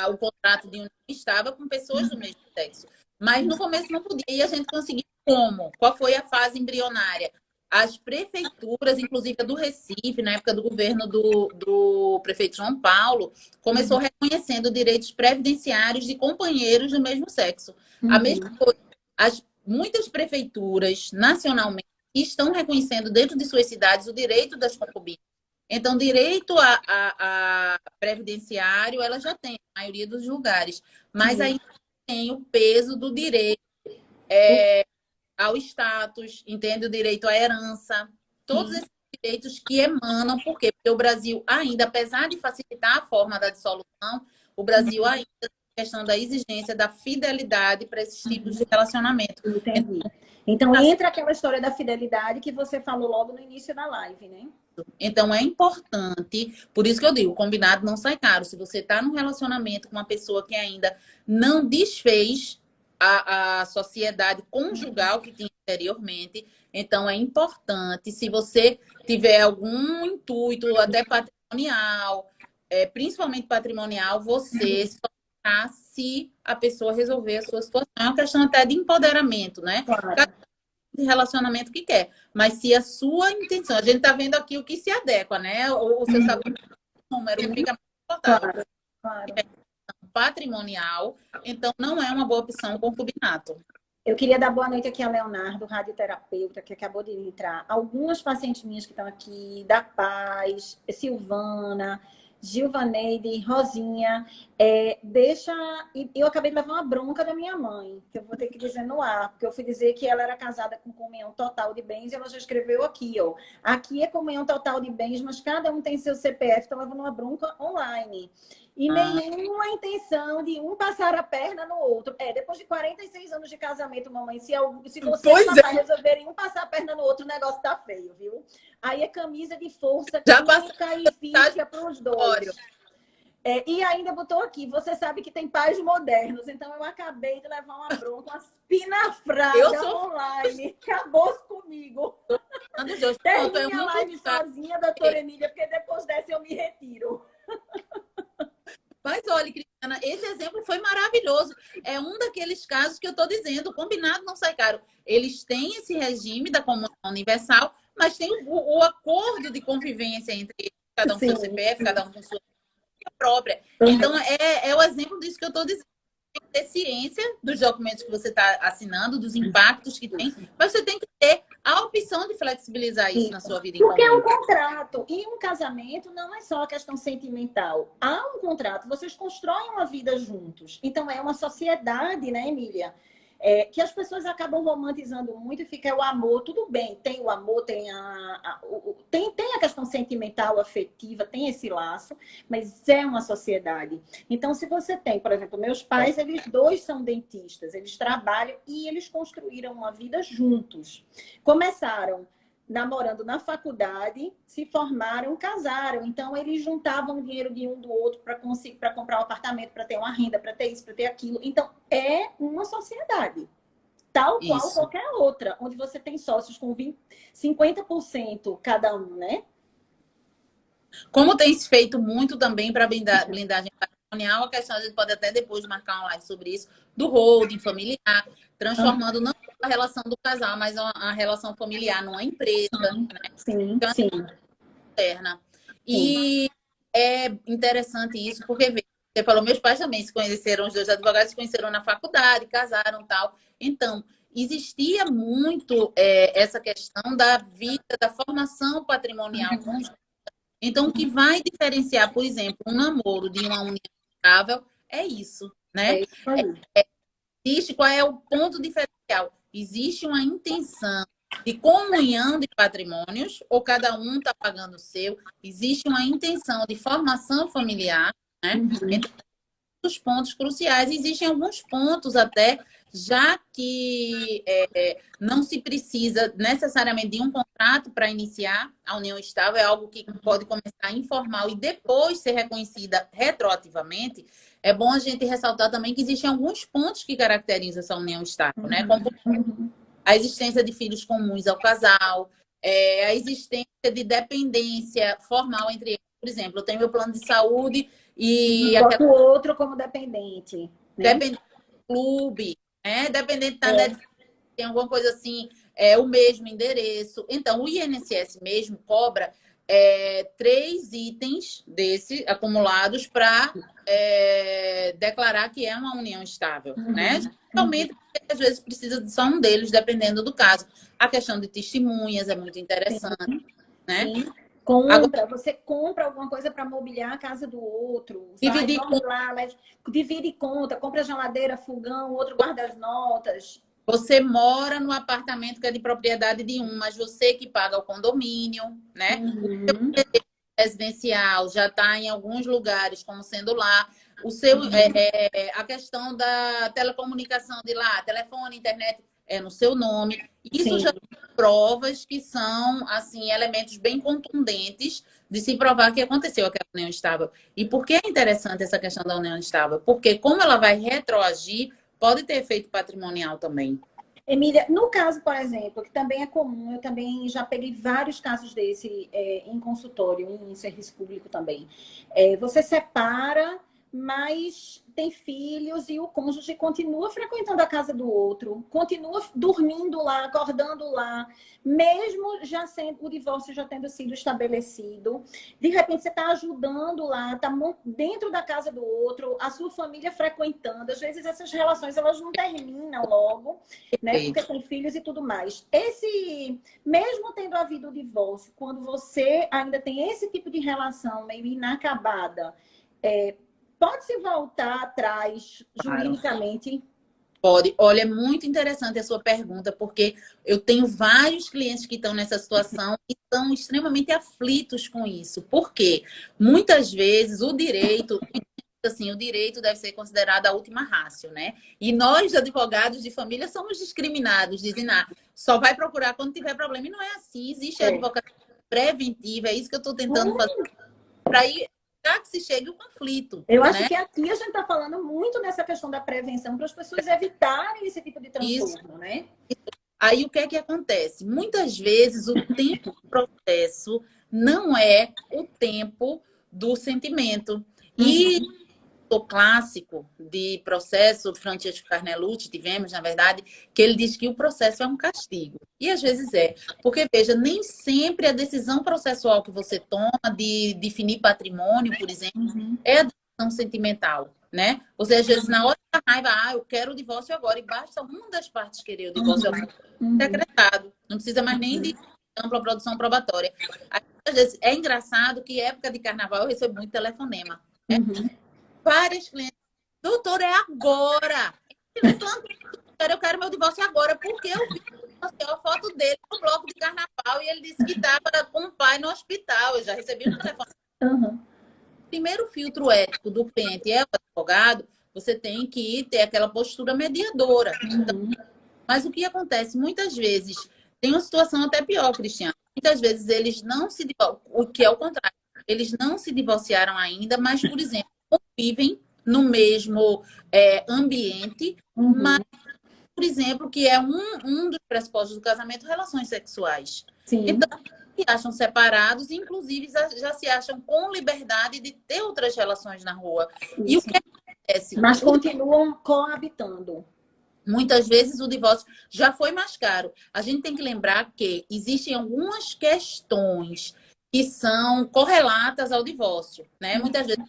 o contrato de união estava com pessoas do mesmo sexo. Mas no começo não podia e a gente conseguiu como? Qual foi a fase embrionária? As prefeituras, inclusive a do Recife, na época do governo do prefeito João Paulo, começou reconhecendo direitos previdenciários de companheiros do mesmo sexo. A mesma coisa, muitas prefeituras, nacionalmente, estão reconhecendo dentro de suas cidades o direito das concubinas. Então, direito a previdenciário, ela já tem, a maioria dos lugares. Mas ainda tem o peso do direito ao status, entende? O direito à herança. Todos esses direitos que emanam, por quê? Porque o Brasil ainda, apesar de facilitar a forma da dissolução, o Brasil ainda tem a questão da exigência da fidelidade para esses tipos de relacionamento. Entendi. Então, entra aquela história da fidelidade que você falou logo no início da live, né? Então, é importante, por isso que eu digo, o combinado não sai caro. Se você está num relacionamento com uma pessoa que ainda não desfez a sociedade conjugal que tinha anteriormente, então é importante, se você tiver algum intuito, até patrimonial, principalmente patrimonial, você só se a pessoa resolver a sua situação. É uma questão até de empoderamento, né? Claro. De relacionamento que quer. Mas se a sua intenção, a gente está vendo aqui o que se adequa, né? O seu saber número fica mais confortável. Claro. Patrimonial, então não é uma boa opção o concubinato. Eu queria dar boa noite aqui a Leonardo, radioterapeuta, que acabou de entrar. Algumas pacientes minhas que estão aqui, da Paz, Silvana, Gilvaneide, Rosinha, eu acabei de levar uma bronca da minha mãe, que eu vou ter que dizer no ar, porque eu fui dizer que ela era casada com comunhão total de bens, e ela já escreveu aqui, ó. Aqui é comunhão total de bens, mas cada um tem seu CPF, então levando uma bronca online. E nenhuma intenção de um passar a perna no outro. Depois de 46 anos de casamento, mamãe, se você e papai resolverem um passar a perna no outro, o negócio tá feio, viu? Aí é camisa de força química e física para os dois. E ainda botou aqui, você sabe que tem pais modernos, então eu acabei de levar uma bronca, uma espinafrada online. Acabou comigo. Termine a live sozinha, doutora Emília, porque depois dessa eu me retiro. Mas olha, Cristiana, esse exemplo foi maravilhoso. É um daqueles casos que eu estou dizendo, o combinado não sai caro. Eles têm esse regime da comunhão universal, mas tem o acordo de convivência entre eles, cada um com seu CPF, cada um com sua própria. Então, é o exemplo disso que eu estou dizendo. Tem que ter ciência dos documentos que você está assinando, dos impactos que tem, mas você tem que ter a opção de flexibilizar isso na sua vida. Porque é um contrato. E um casamento não é só a questão sentimental. Há um contrato, vocês constroem uma vida juntos. Então, é uma sociedade, né, Emília? Que as pessoas acabam romantizando muito e fica o amor. Tudo bem, tem o amor, tem a questão sentimental, afetiva, tem esse laço, mas é uma sociedade. Então, se você tem, por exemplo, meus pais, eles dois são dentistas, eles trabalham e eles construíram uma vida juntos. Começaram namorando na faculdade, se formaram, casaram. Então, eles juntavam o dinheiro de um do outro para comprar um apartamento, para ter uma renda, para ter isso, para ter aquilo. Então, é uma sociedade, tal qual qualquer outra, onde você tem sócios com 50% cada um, né? Como tem se feito muito também para blindagem patrimonial, a questão a gente pode até depois marcar uma live sobre isso, do holding familiar, transformando não a relação do casal, mas a relação familiar numa empresa, né? Sim, então, sim. Interna. E é interessante isso, porque você falou, meus pais também se conheceram, os dois advogados se conheceram na faculdade, casaram e tal. Então, existia muito essa questão da vida, da formação patrimonial conjunta. Então, o que vai diferenciar, por exemplo, um namoro de uma união estável é isso, né? Existe, qual é o ponto diferencial? Existe uma intenção de comunhão de patrimônios, ou cada um está pagando o seu. Existe uma intenção de formação familiar, né? Então, os pontos cruciais. Existem alguns pontos até, já que não se precisa necessariamente de um contrato para iniciar a união estável, é algo que pode começar informal e depois ser reconhecida retroativamente. É bom a gente ressaltar também que existem alguns pontos que caracterizam essa união estável, né? Como a existência de filhos comuns ao casal, a existência de dependência formal entre eles. Por exemplo, eu tenho meu plano de saúde e bota o outro como dependente, né? dependente do clube, né? Dependente da Netflix, tem alguma coisa assim, o mesmo endereço. Então, o INSS mesmo cobra 3 itens desse acumulados para declarar que é uma união estável, né? Geralmente, às vezes precisa de só um deles, dependendo do caso. A questão de testemunhas é muito interessante, né? Sim. Compra, você compra alguma coisa para mobiliar a casa do outro, Dividir vamos lá, mas divide conta, compra geladeira, fogão, o outro guarda as notas. Você mora no apartamento que é de propriedade de um, mas você que paga o condomínio, né? O seu residencial já está em alguns lugares, como sendo lá. O seu, a questão da telecomunicação de lá, telefone, internet, é no seu nome. Isso já são provas que são, assim, elementos bem contundentes de se provar que aconteceu aquela união estável. E por que é interessante essa questão da união estável? Porque como ela vai retroagir, pode ter efeito patrimonial também. Emília, no caso, por exemplo, que também é comum, eu também já peguei vários casos desse em consultório, em serviço público também. Você separa, mas tem filhos e o cônjuge continua frequentando a casa do outro, continua dormindo lá, acordando lá, mesmo já sendo o divórcio já tendo sido estabelecido. De repente, você está ajudando lá, está dentro da casa do outro, a sua família frequentando. Às vezes, essas relações elas não terminam logo, né? Porque tem filhos e tudo mais. Mesmo tendo havido o divórcio, quando você ainda tem esse tipo de relação meio inacabada, pode-se voltar atrás juridicamente? Pode. Olha, é muito interessante a sua pergunta, porque eu tenho vários clientes que estão nessa situação e estão extremamente aflitos com isso. Por quê? Muitas vezes o direito, assim, o direito deve ser considerado a última ratio, né? E nós, advogados de família, somos discriminados, dizem, só vai procurar quando tiver problema. E não é assim, existe a advocacia preventiva, é isso que eu estou tentando fazer para ir que se chegue o conflito. Eu acho que aqui a gente está falando muito nessa questão da prevenção para as pessoas evitarem esse tipo de transtorno, né? Aí o que é que acontece? Muitas vezes o tempo do processo não é o tempo do sentimento. E o clássico de processo, Francesco Carnelucci, tivemos, na verdade, que ele diz que o processo é um castigo. E às vezes é. Porque, veja, nem sempre a decisão processual que você toma de definir patrimônio, por exemplo, é a decisão sentimental, né? Você, às vezes, na hora da raiva, eu quero o divórcio agora, e basta uma das partes querer o divórcio decretado. Não precisa mais nem de ampla produção probatória. Às vezes, é engraçado que época de carnaval eu recebo muito telefonema, né? Várias clientes, doutor, é agora. Eu quero meu divórcio agora, porque eu vi a foto dele no bloco de carnaval e ele disse que estava com o pai no hospital. Eu já recebi um telefone. Primeiro filtro ético do cliente é o advogado, você tem que ter aquela postura mediadora. Então, mas o que acontece? Muitas vezes, tem uma situação até pior, Cristiano. Muitas vezes eles não se divorciam, o que é o contrário. Eles não se divorciaram ainda, mas, por exemplo, convivem no mesmo ambiente, mas, por exemplo, que é um dos pressupostos do casamento, relações sexuais. Sim. Então, se acham separados, inclusive já se acham com liberdade de ter outras relações na rua. Isso. E o que acontece? Mas continuam coabitando. Muitas vezes o divórcio já foi mais caro. A gente tem que lembrar que existem algumas questões que são correlatas ao divórcio, né? Muitas vezes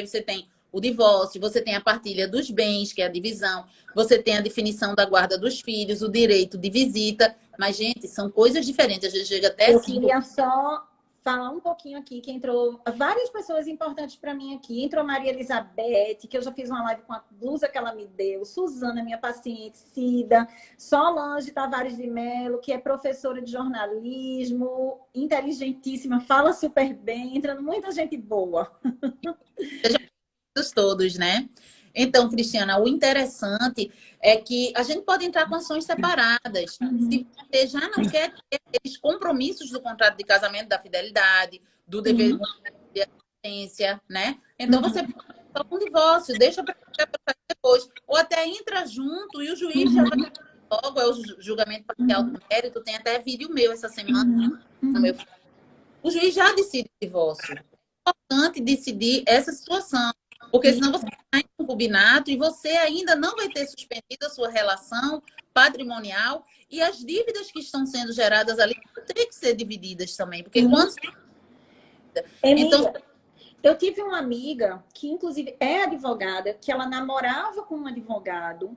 você tem o divórcio, você tem a partilha dos bens, que é a divisão, você tem a definição da guarda dos filhos, o direito de visita, mas, gente, são coisas diferentes, às vezes chega até... Eu queria só falar um pouquinho aqui, que entrou várias pessoas importantes para mim aqui. Entrou Maria Elizabeth, que eu já fiz uma live com a blusa que ela me deu. Suzana, minha paciente. Cida. Solange Tavares de Mello, que é professora de jornalismo, inteligentíssima, fala super bem. Entrando muita gente boa. todos, né? Então, Cristiana, o interessante é que a gente pode entrar com ações separadas. Se você já não quer ter aqueles compromissos do contrato de casamento, da fidelidade, do dever de assistência, né? Então, você pode fazer um divórcio, deixa para depois. Ou até entra junto e o juiz já vai logo, é o julgamento parcial do mérito. Tem até vídeo meu essa semana no meu. O juiz já decide o divórcio. É importante decidir essa situação, porque senão você está em concubinato e você ainda não vai ter suspendido a sua relação patrimonial e as dívidas que estão sendo geradas ali vão ter que ser divididas também, porque quando... Então, eu tive uma amiga que, inclusive, é advogada, que ela namorava com um advogado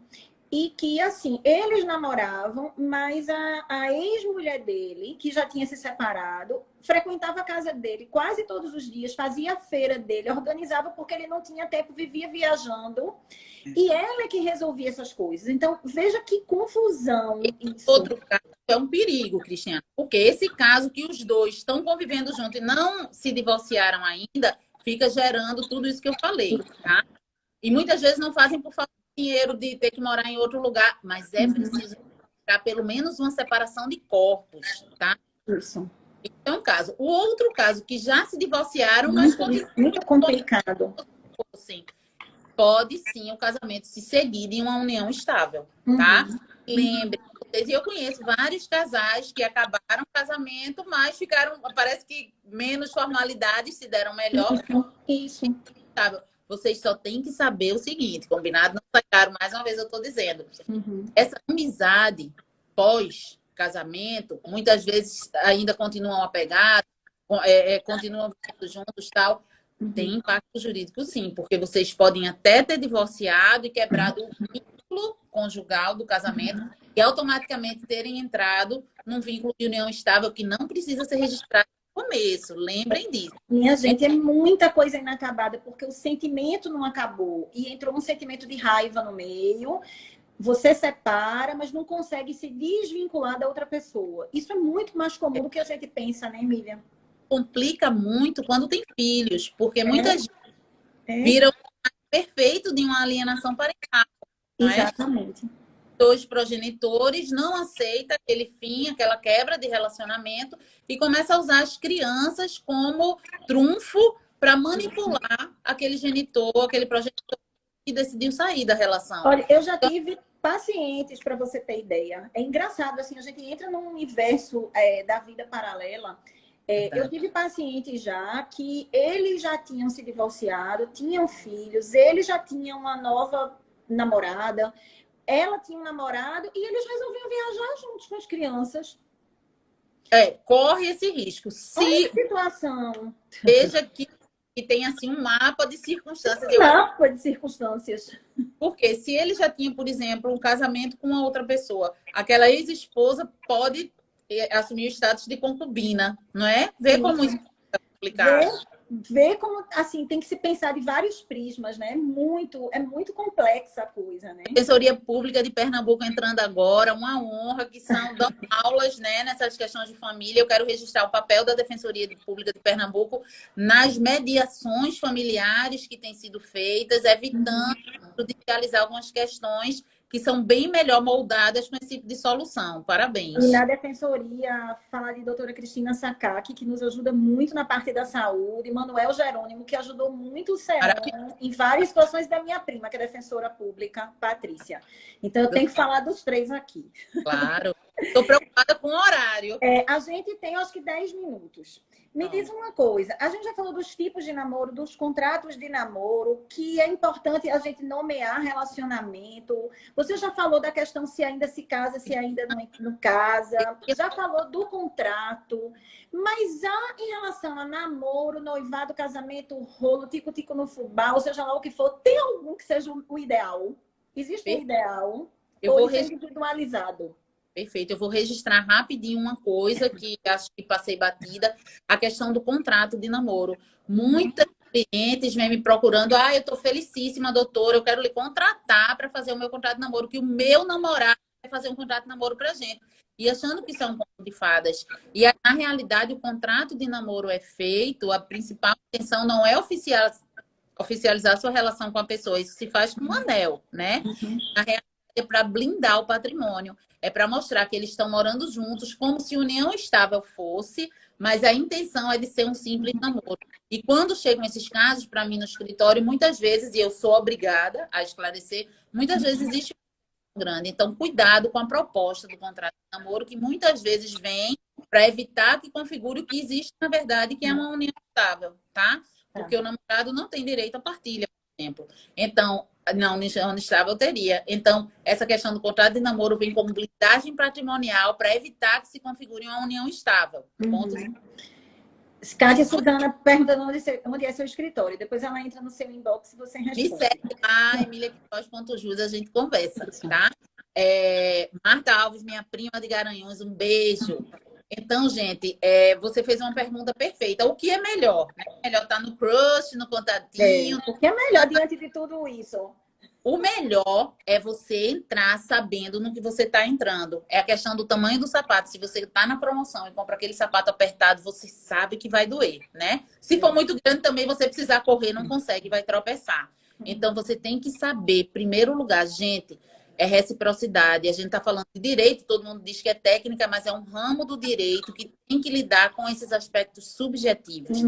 e que, assim, eles namoravam, mas a ex-mulher dele, que já tinha se separado, frequentava a casa dele quase todos os dias, fazia a feira dele, organizava porque ele não tinha tempo, vivia viajando. E ela é que resolvia essas coisas. Então, veja que confusão isso. Outro caso é um perigo, Cristiana, porque esse caso que os dois estão convivendo junto e não se divorciaram ainda, fica gerando tudo isso que eu falei, tá? E muitas vezes não fazem por falta de dinheiro, de ter que morar em outro lugar, mas é preciso para pelo menos uma separação de corpos, tá? Isso. Então, é um caso. O outro caso, que já se divorciaram, mas muito complicado. Assim, pode sim o casamento se seguir em uma união estável, tá? Lembre, e eu conheço vários casais que acabaram o casamento, mas ficaram, parece que menos formalidades, se deram melhor. Isso. Sabe? Vocês só têm que saber o seguinte, combinado não sai caro, mais uma vez eu estou dizendo. Essa amizade pós-casamento, muitas vezes ainda continuam apegados, continuam juntos e tal. Tem impacto jurídico, sim, porque vocês podem até ter divorciado e quebrado o vínculo conjugal do casamento e automaticamente terem entrado num vínculo de união estável que não precisa ser registrado no começo. Lembrem disso. Minha gente, é muita coisa inacabada, porque o sentimento não acabou e entrou um sentimento de raiva no meio. Você separa, mas não consegue se desvincular da outra pessoa. Isso é muito mais comum do que a gente pensa, né, Miriam? Complica muito quando tem filhos, porque muitas vezes viram perfeito de uma alienação parental. Exatamente. Dois progenitores não aceitam aquele fim, aquela quebra de relacionamento e começa a usar as crianças como trunfo para manipular aquele genitor, aquele progenitor que decidiu sair da relação. Olha, eu já tive pacientes, para você ter ideia. É engraçado, assim, a gente entra num universo da vida paralela. Eu tive pacientes já que eles já tinham se divorciado, tinham filhos, eles já tinham uma nova namorada, ela tinha um namorado e eles resolviam viajar juntos com as crianças. Corre esse risco. Olha que situação. Veja que tem assim um mapa de circunstâncias. Mapa de circunstâncias. Porque se ele já tinha, por exemplo, um casamento com uma outra pessoa, aquela ex-esposa pode assumir o status de concubina, não é? Vê como isso é complicado. Vê como, assim, tem que se pensar de vários prismas, né? É muito complexa a coisa, né? Defensoria Pública de Pernambuco entrando agora, uma honra, que dão aulas, né, nessas questões de família. Eu quero registrar o papel da Defensoria Pública de Pernambuco nas mediações familiares que têm sido feitas, evitando judicializar algumas questões que são bem melhor moldadas com esse tipo de solução. Parabéns. E na Defensoria, falar de doutora Cristina Sakaki, que nos ajuda muito na parte da saúde, Manuel Jerônimo, que ajudou muito o CEAM em várias situações, da minha prima, que é defensora pública, Patrícia. Então, eu tenho que falar dos três aqui. Claro. Estou preocupada com o horário. A gente tem, acho que, 10 minutos. Me diz uma coisa, a gente já falou dos tipos de namoro, dos contratos de namoro, que é importante a gente nomear relacionamento. Você já falou da questão se ainda se casa, se ainda não casa. Já falou do contrato. Mas em relação a namoro, noivado, casamento, rolo, tico-tico no fubá, ou seja lá o que for, tem algum que seja o ideal? Existe um ideal? Ou isso é individualizado? Perfeito. Eu vou registrar rapidinho uma coisa que acho que passei batida, a questão do contrato de namoro. Muitas clientes vêm me procurando, eu estou felicíssima, doutora, eu quero lhe contratar para fazer o meu contrato de namoro, que o meu namorado vai fazer um contrato de namoro para a gente. E achando que isso é um conto de fadas. E, na realidade, o contrato de namoro é feito, a principal intenção não é oficializar sua relação com a pessoa. Isso se faz com um anel, né? Na realidade, é para blindar o patrimônio. É para mostrar que eles estão morando juntos como se união estável fosse, mas a intenção é de ser um simples namoro. E quando chegam esses casos, para mim, no escritório, muitas vezes, e eu sou obrigada a esclarecer, muitas vezes existe um grande. Então, cuidado com a proposta do contrato de namoro, que muitas vezes vem para evitar que configure o que existe, na verdade, que é uma união estável, tá? Porque o namorado não tem direito à partilha, por exemplo. Então, não, união estável teria. Então, essa questão do contrato de namoro vem como blindagem patrimonial para evitar que se configure uma união estável. Ponto. Kátia Suzana perguntando onde é seu escritório. Depois ela entra no seu inbox e você responde. Me segue lá, emiliaquiroz.jus, a gente conversa, tá? Marta Alves, minha prima de Garanhuns, um beijo. Então, gente, você fez uma pergunta perfeita. O que é melhor? É melhor estar no crush, no contatinho? O que é melhor diante de tudo isso? O melhor é você entrar sabendo no que você está entrando. É a questão do tamanho do sapato. Se você está na promoção e compra aquele sapato apertado, você sabe que vai doer, né? Se for muito grande também, você precisar correr, não consegue, vai tropeçar. Então, você tem que saber, em primeiro lugar, gente, é reciprocidade. A gente está falando de direito, todo mundo diz que é técnica, mas é um ramo do direito que tem que lidar com esses aspectos subjetivos.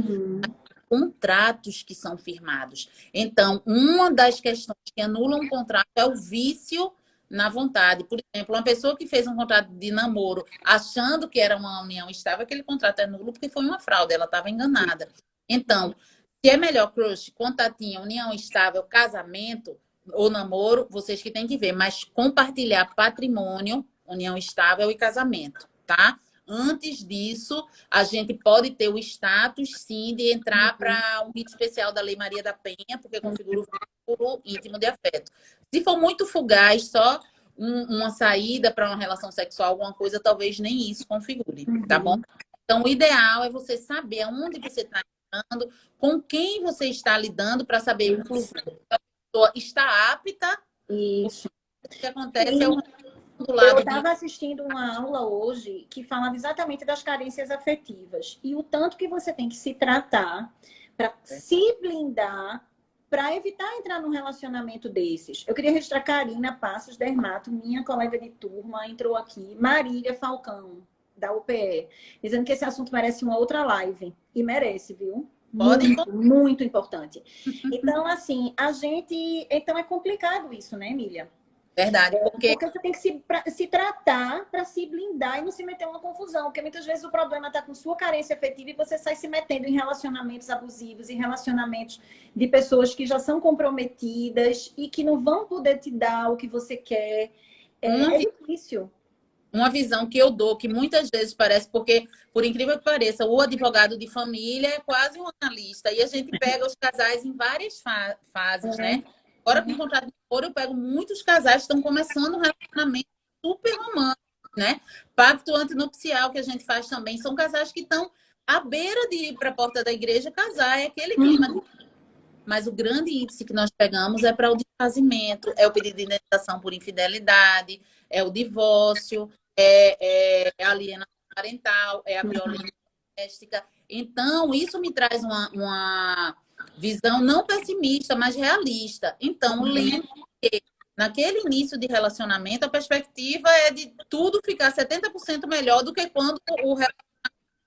Contratos que são firmados. Então, uma das questões que anulam um contrato é o vício na vontade. Por exemplo, uma pessoa que fez um contrato de namoro achando que era uma união estável, aquele contrato é nulo porque foi uma fraude, ela estava enganada. Então, se é melhor crush, contatinho, união estável, casamento ou namoro, vocês que têm que ver, mas compartilhar patrimônio, união estável e casamento, tá? Antes disso, a gente pode ter o status, sim, de entrar para um rito especial da Lei Maria da Penha, porque configura o vínculo íntimo de afeto. Se for muito fugaz, só uma saída para uma relação sexual, alguma coisa, talvez nem isso configure, tá bom? Então, o ideal é você saber aonde você está entrando, com quem você está lidando, para saber, inclusive, se a pessoa está apta. Isso. O que acontece é o Eu estava assistindo uma aula hoje que falava exatamente das carências afetivas e o tanto que você tem que se tratar para se blindar para evitar entrar num relacionamento desses. Eu queria registrar Karina Passos Dermato, minha colega de turma, entrou aqui, Marília Falcão, da UPE, dizendo que esse assunto merece uma outra live. E merece, viu? Muito, muito importante. Então, assim, Então, é complicado isso, né, Emília? Verdade, porque você tem que se tratar para se blindar e não se meter em uma confusão. Porque muitas vezes o problema está com sua carência afetiva e você sai se metendo em relacionamentos abusivos, em relacionamentos de pessoas que já são comprometidas e que não vão poder te dar o que você quer. É difícil. Uma visão que eu dou, que muitas vezes parece, porque, por incrível que pareça, o advogado de família é quase um analista. E a gente pega os casais em várias fases, né? Agora, com o contrato de namoro, eu pego muitos casais que estão começando um relacionamento super romântico, né? Pacto antinupcial que a gente faz também. São casais que estão à beira de ir para a porta da igreja casar. É aquele clima. Mas o grande índice que nós pegamos é para o desfazimento, é o pedido de indenização por infidelidade, é o divórcio, é a alienação parental, é a violência doméstica. Então, isso me traz uma visão não pessimista, mas realista. Então, lembre que naquele início de relacionamento, a perspectiva é de tudo ficar 70% melhor do que quando o relacionamento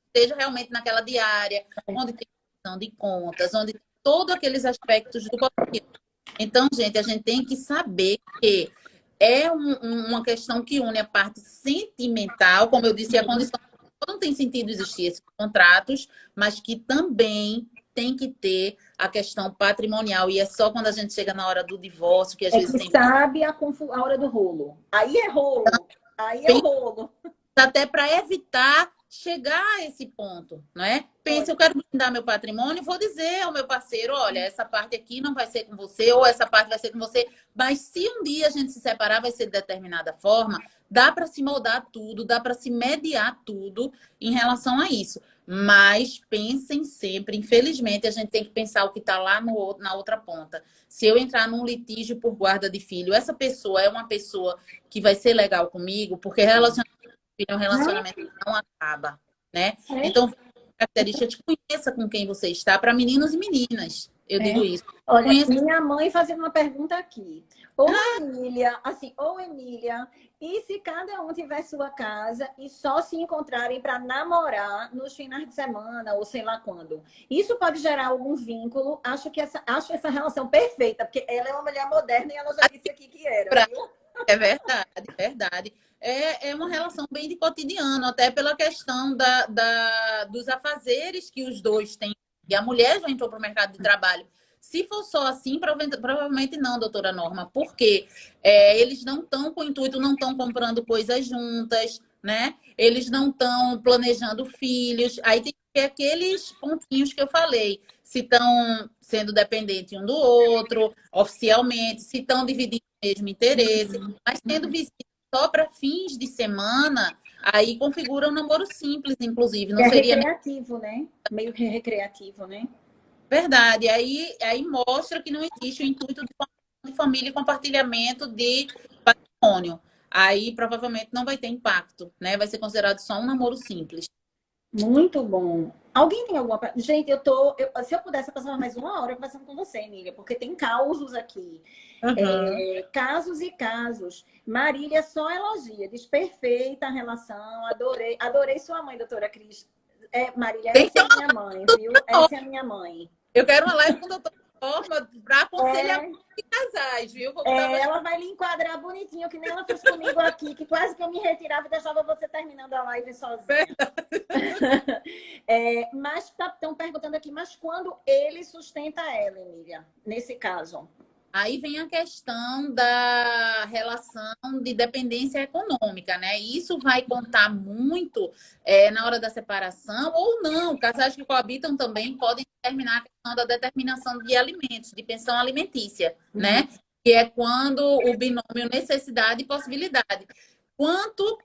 esteja realmente naquela diária, onde tem questão de contas, onde tem todos aqueles aspectos do cotidiano. Então, gente, a gente tem que saber que é uma questão que une a parte sentimental, como eu disse, a condição não tem sentido existir esses contratos, mas que também tem que ter a questão patrimonial. E é só quando a gente chega na hora do divórcio que às vezes tem... sabe a hora do rolo. Aí é rolo. Aí é rolo. Até para evitar chegar a esse ponto, não é? Pensa, eu quero blindar meu patrimônio, vou dizer ao meu parceiro, olha, essa parte aqui não vai ser com você, ou essa parte vai ser com você, mas se um dia a gente se separar, vai ser de determinada forma, dá para se moldar tudo, dá para se mediar tudo em relação a isso. Mas pensem sempre, infelizmente, a gente tem que pensar o que está lá na outra ponta. Se eu entrar num litígio por guarda de filho, essa pessoa é uma pessoa que vai ser legal comigo, porque relacionamento é um relacionamento que não acaba, né? Então, características, conheça com quem você está, para meninos e meninas. Eu digo isso. Olha, Conheça... minha mãe fazendo uma pergunta aqui. Ou Emília, assim, ou Emília, e se cada um tiver sua casa e só se encontrarem para namorar nos finais de semana ou sei lá quando? Isso pode gerar algum vínculo? Acho essa relação perfeita, porque ela é uma mulher moderna e ela já disse aqui que era, viu? É verdade, verdade. É uma relação bem de cotidiano, até pela questão dos afazeres que os dois têm. E a mulher já entrou para o mercado de trabalho. Se for só assim, provavelmente não, doutora Norma, porque eles não estão com o intuito, não estão comprando coisas juntas, né? Eles não estão planejando filhos. Aí tem que ter aqueles pontinhos que eu falei. Se estão sendo dependentes um do outro, oficialmente, se estão dividindo o mesmo interesse, mas tendo visita só para fins de semana, aí configura um namoro simples, inclusive. Não seria recreativo, né? Meio que recreativo, né? verdade. Aí mostra que não existe o intuito de família e compartilhamento de patrimônio. Aí provavelmente não vai ter impacto, né? Vai ser considerado só um namoro simples. Muito bom. Alguém tem alguma... Gente, se eu pudesse, eu passava mais uma hora conversando com você, Emília, porque tem causos aqui. Uhum. Casos e casos. Marília só elogia, diz perfeita a relação, adorei sua mãe, doutora Cris. Marília, essa é a minha mãe, viu? Essa é a minha mãe. Eu quero uma live com a doutora Norma para aconselhar de casais, viu? Ela vai lhe enquadrar bonitinho, que nem ela fez comigo aqui, que quase que eu me retirava e deixava você terminando a live sozinha. Mas estão perguntando aqui, mas quando ele sustenta ela, Emília, nesse caso? Aí vem a questão da relação de dependência econômica, né? Isso vai contar muito na hora da separação ou não. Casais que coabitam também podem determinar a questão da determinação de alimentos, de pensão alimentícia, né? Que é quando o binômio necessidade e possibilidade. Quanto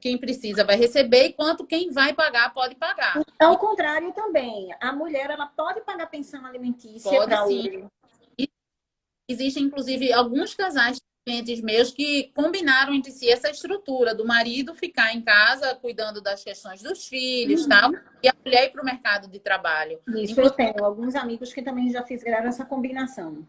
quem precisa vai receber e quanto quem vai pagar pode pagar. Ao contrário também. A mulher, ela pode pagar pensão alimentícia para sim. Existem, inclusive, alguns casais, clientes meus, que combinaram entre si essa estrutura do marido ficar em casa cuidando das questões dos filhos, tal, e a mulher ir para o mercado de trabalho. Isso, eu tenho alguns amigos que também já fizeram essa combinação.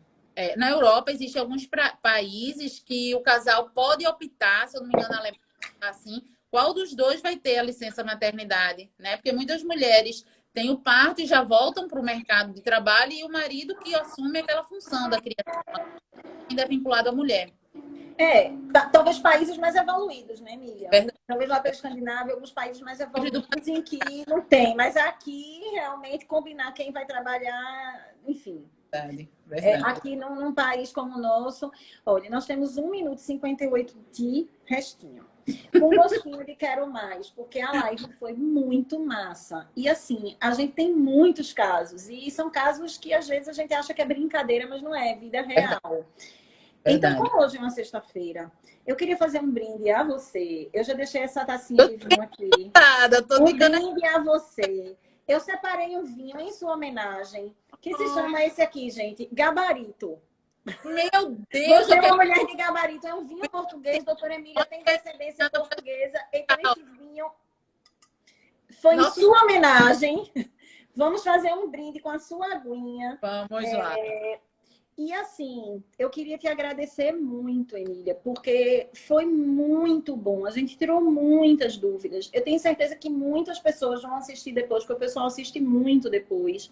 Na Europa, existem alguns países que o casal pode optar, se eu não me engano, a Alemanha assim, qual dos dois vai ter a licença maternidade, né? Porque muitas mulheres têm o parto e já voltam para o mercado de trabalho e o marido que assume aquela função da criação, ainda é vinculado à mulher. Talvez países mais evoluídos, né, Emília? Talvez lá pela Escandinávia, alguns países mais evoluídos em que não tem. Mas aqui, realmente, combinar quem vai trabalhar, enfim. Verdade. Aqui num país como o nosso, olha, nós temos 1 minuto e 58 de restinho. Com gostinho de quero mais, porque a live foi muito massa. E assim, a gente tem muitos casos. E são casos que às vezes a gente acha que é brincadeira, mas não é vida real. Então, como hoje é uma sexta-feira, eu queria fazer um brinde a você. Eu já deixei essa tacinha de vinho aqui. Um brinde a você. Eu separei um vinho em sua homenagem, que se chama esse aqui, gente, Gabarito. Meu Deus! Você é uma mulher de gabarito. É um vinho português, doutora Emília tem descendência portuguesa. Então, esse vinho foi em sua homenagem. Vamos fazer um brinde com a sua aguinha. Vamos lá. E assim, eu queria te agradecer muito, Emília, porque foi muito bom. A gente tirou muitas dúvidas. Eu tenho certeza que muitas pessoas vão assistir depois, porque o pessoal assiste muito depois.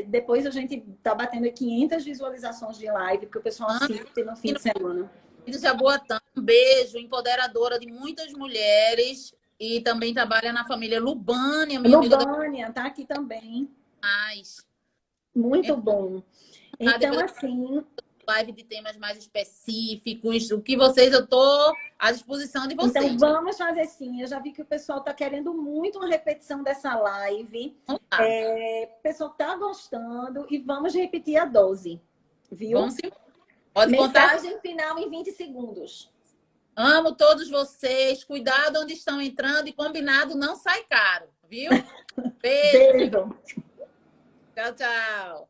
Depois a gente tá batendo 500 visualizações de live, porque o pessoal assiste no fim de semana. Jaboatão, um beijo, empoderadora de muitas mulheres e também trabalha na família Lubânia. Lubânia, tá aqui também. Muito bom. Então, assim... Live de temas mais específicos, o que eu estou à disposição de vocês. Então, vamos fazer sim. Eu já vi que o pessoal está querendo muito uma repetição dessa live. O pessoal está gostando e vamos repetir a dose, viu? Pode Mensagem contar. final em 20 segundos. Amo todos vocês. Cuidado onde estão entrando e combinado não sai caro, viu? Beijo. Beijo. Tchau, tchau.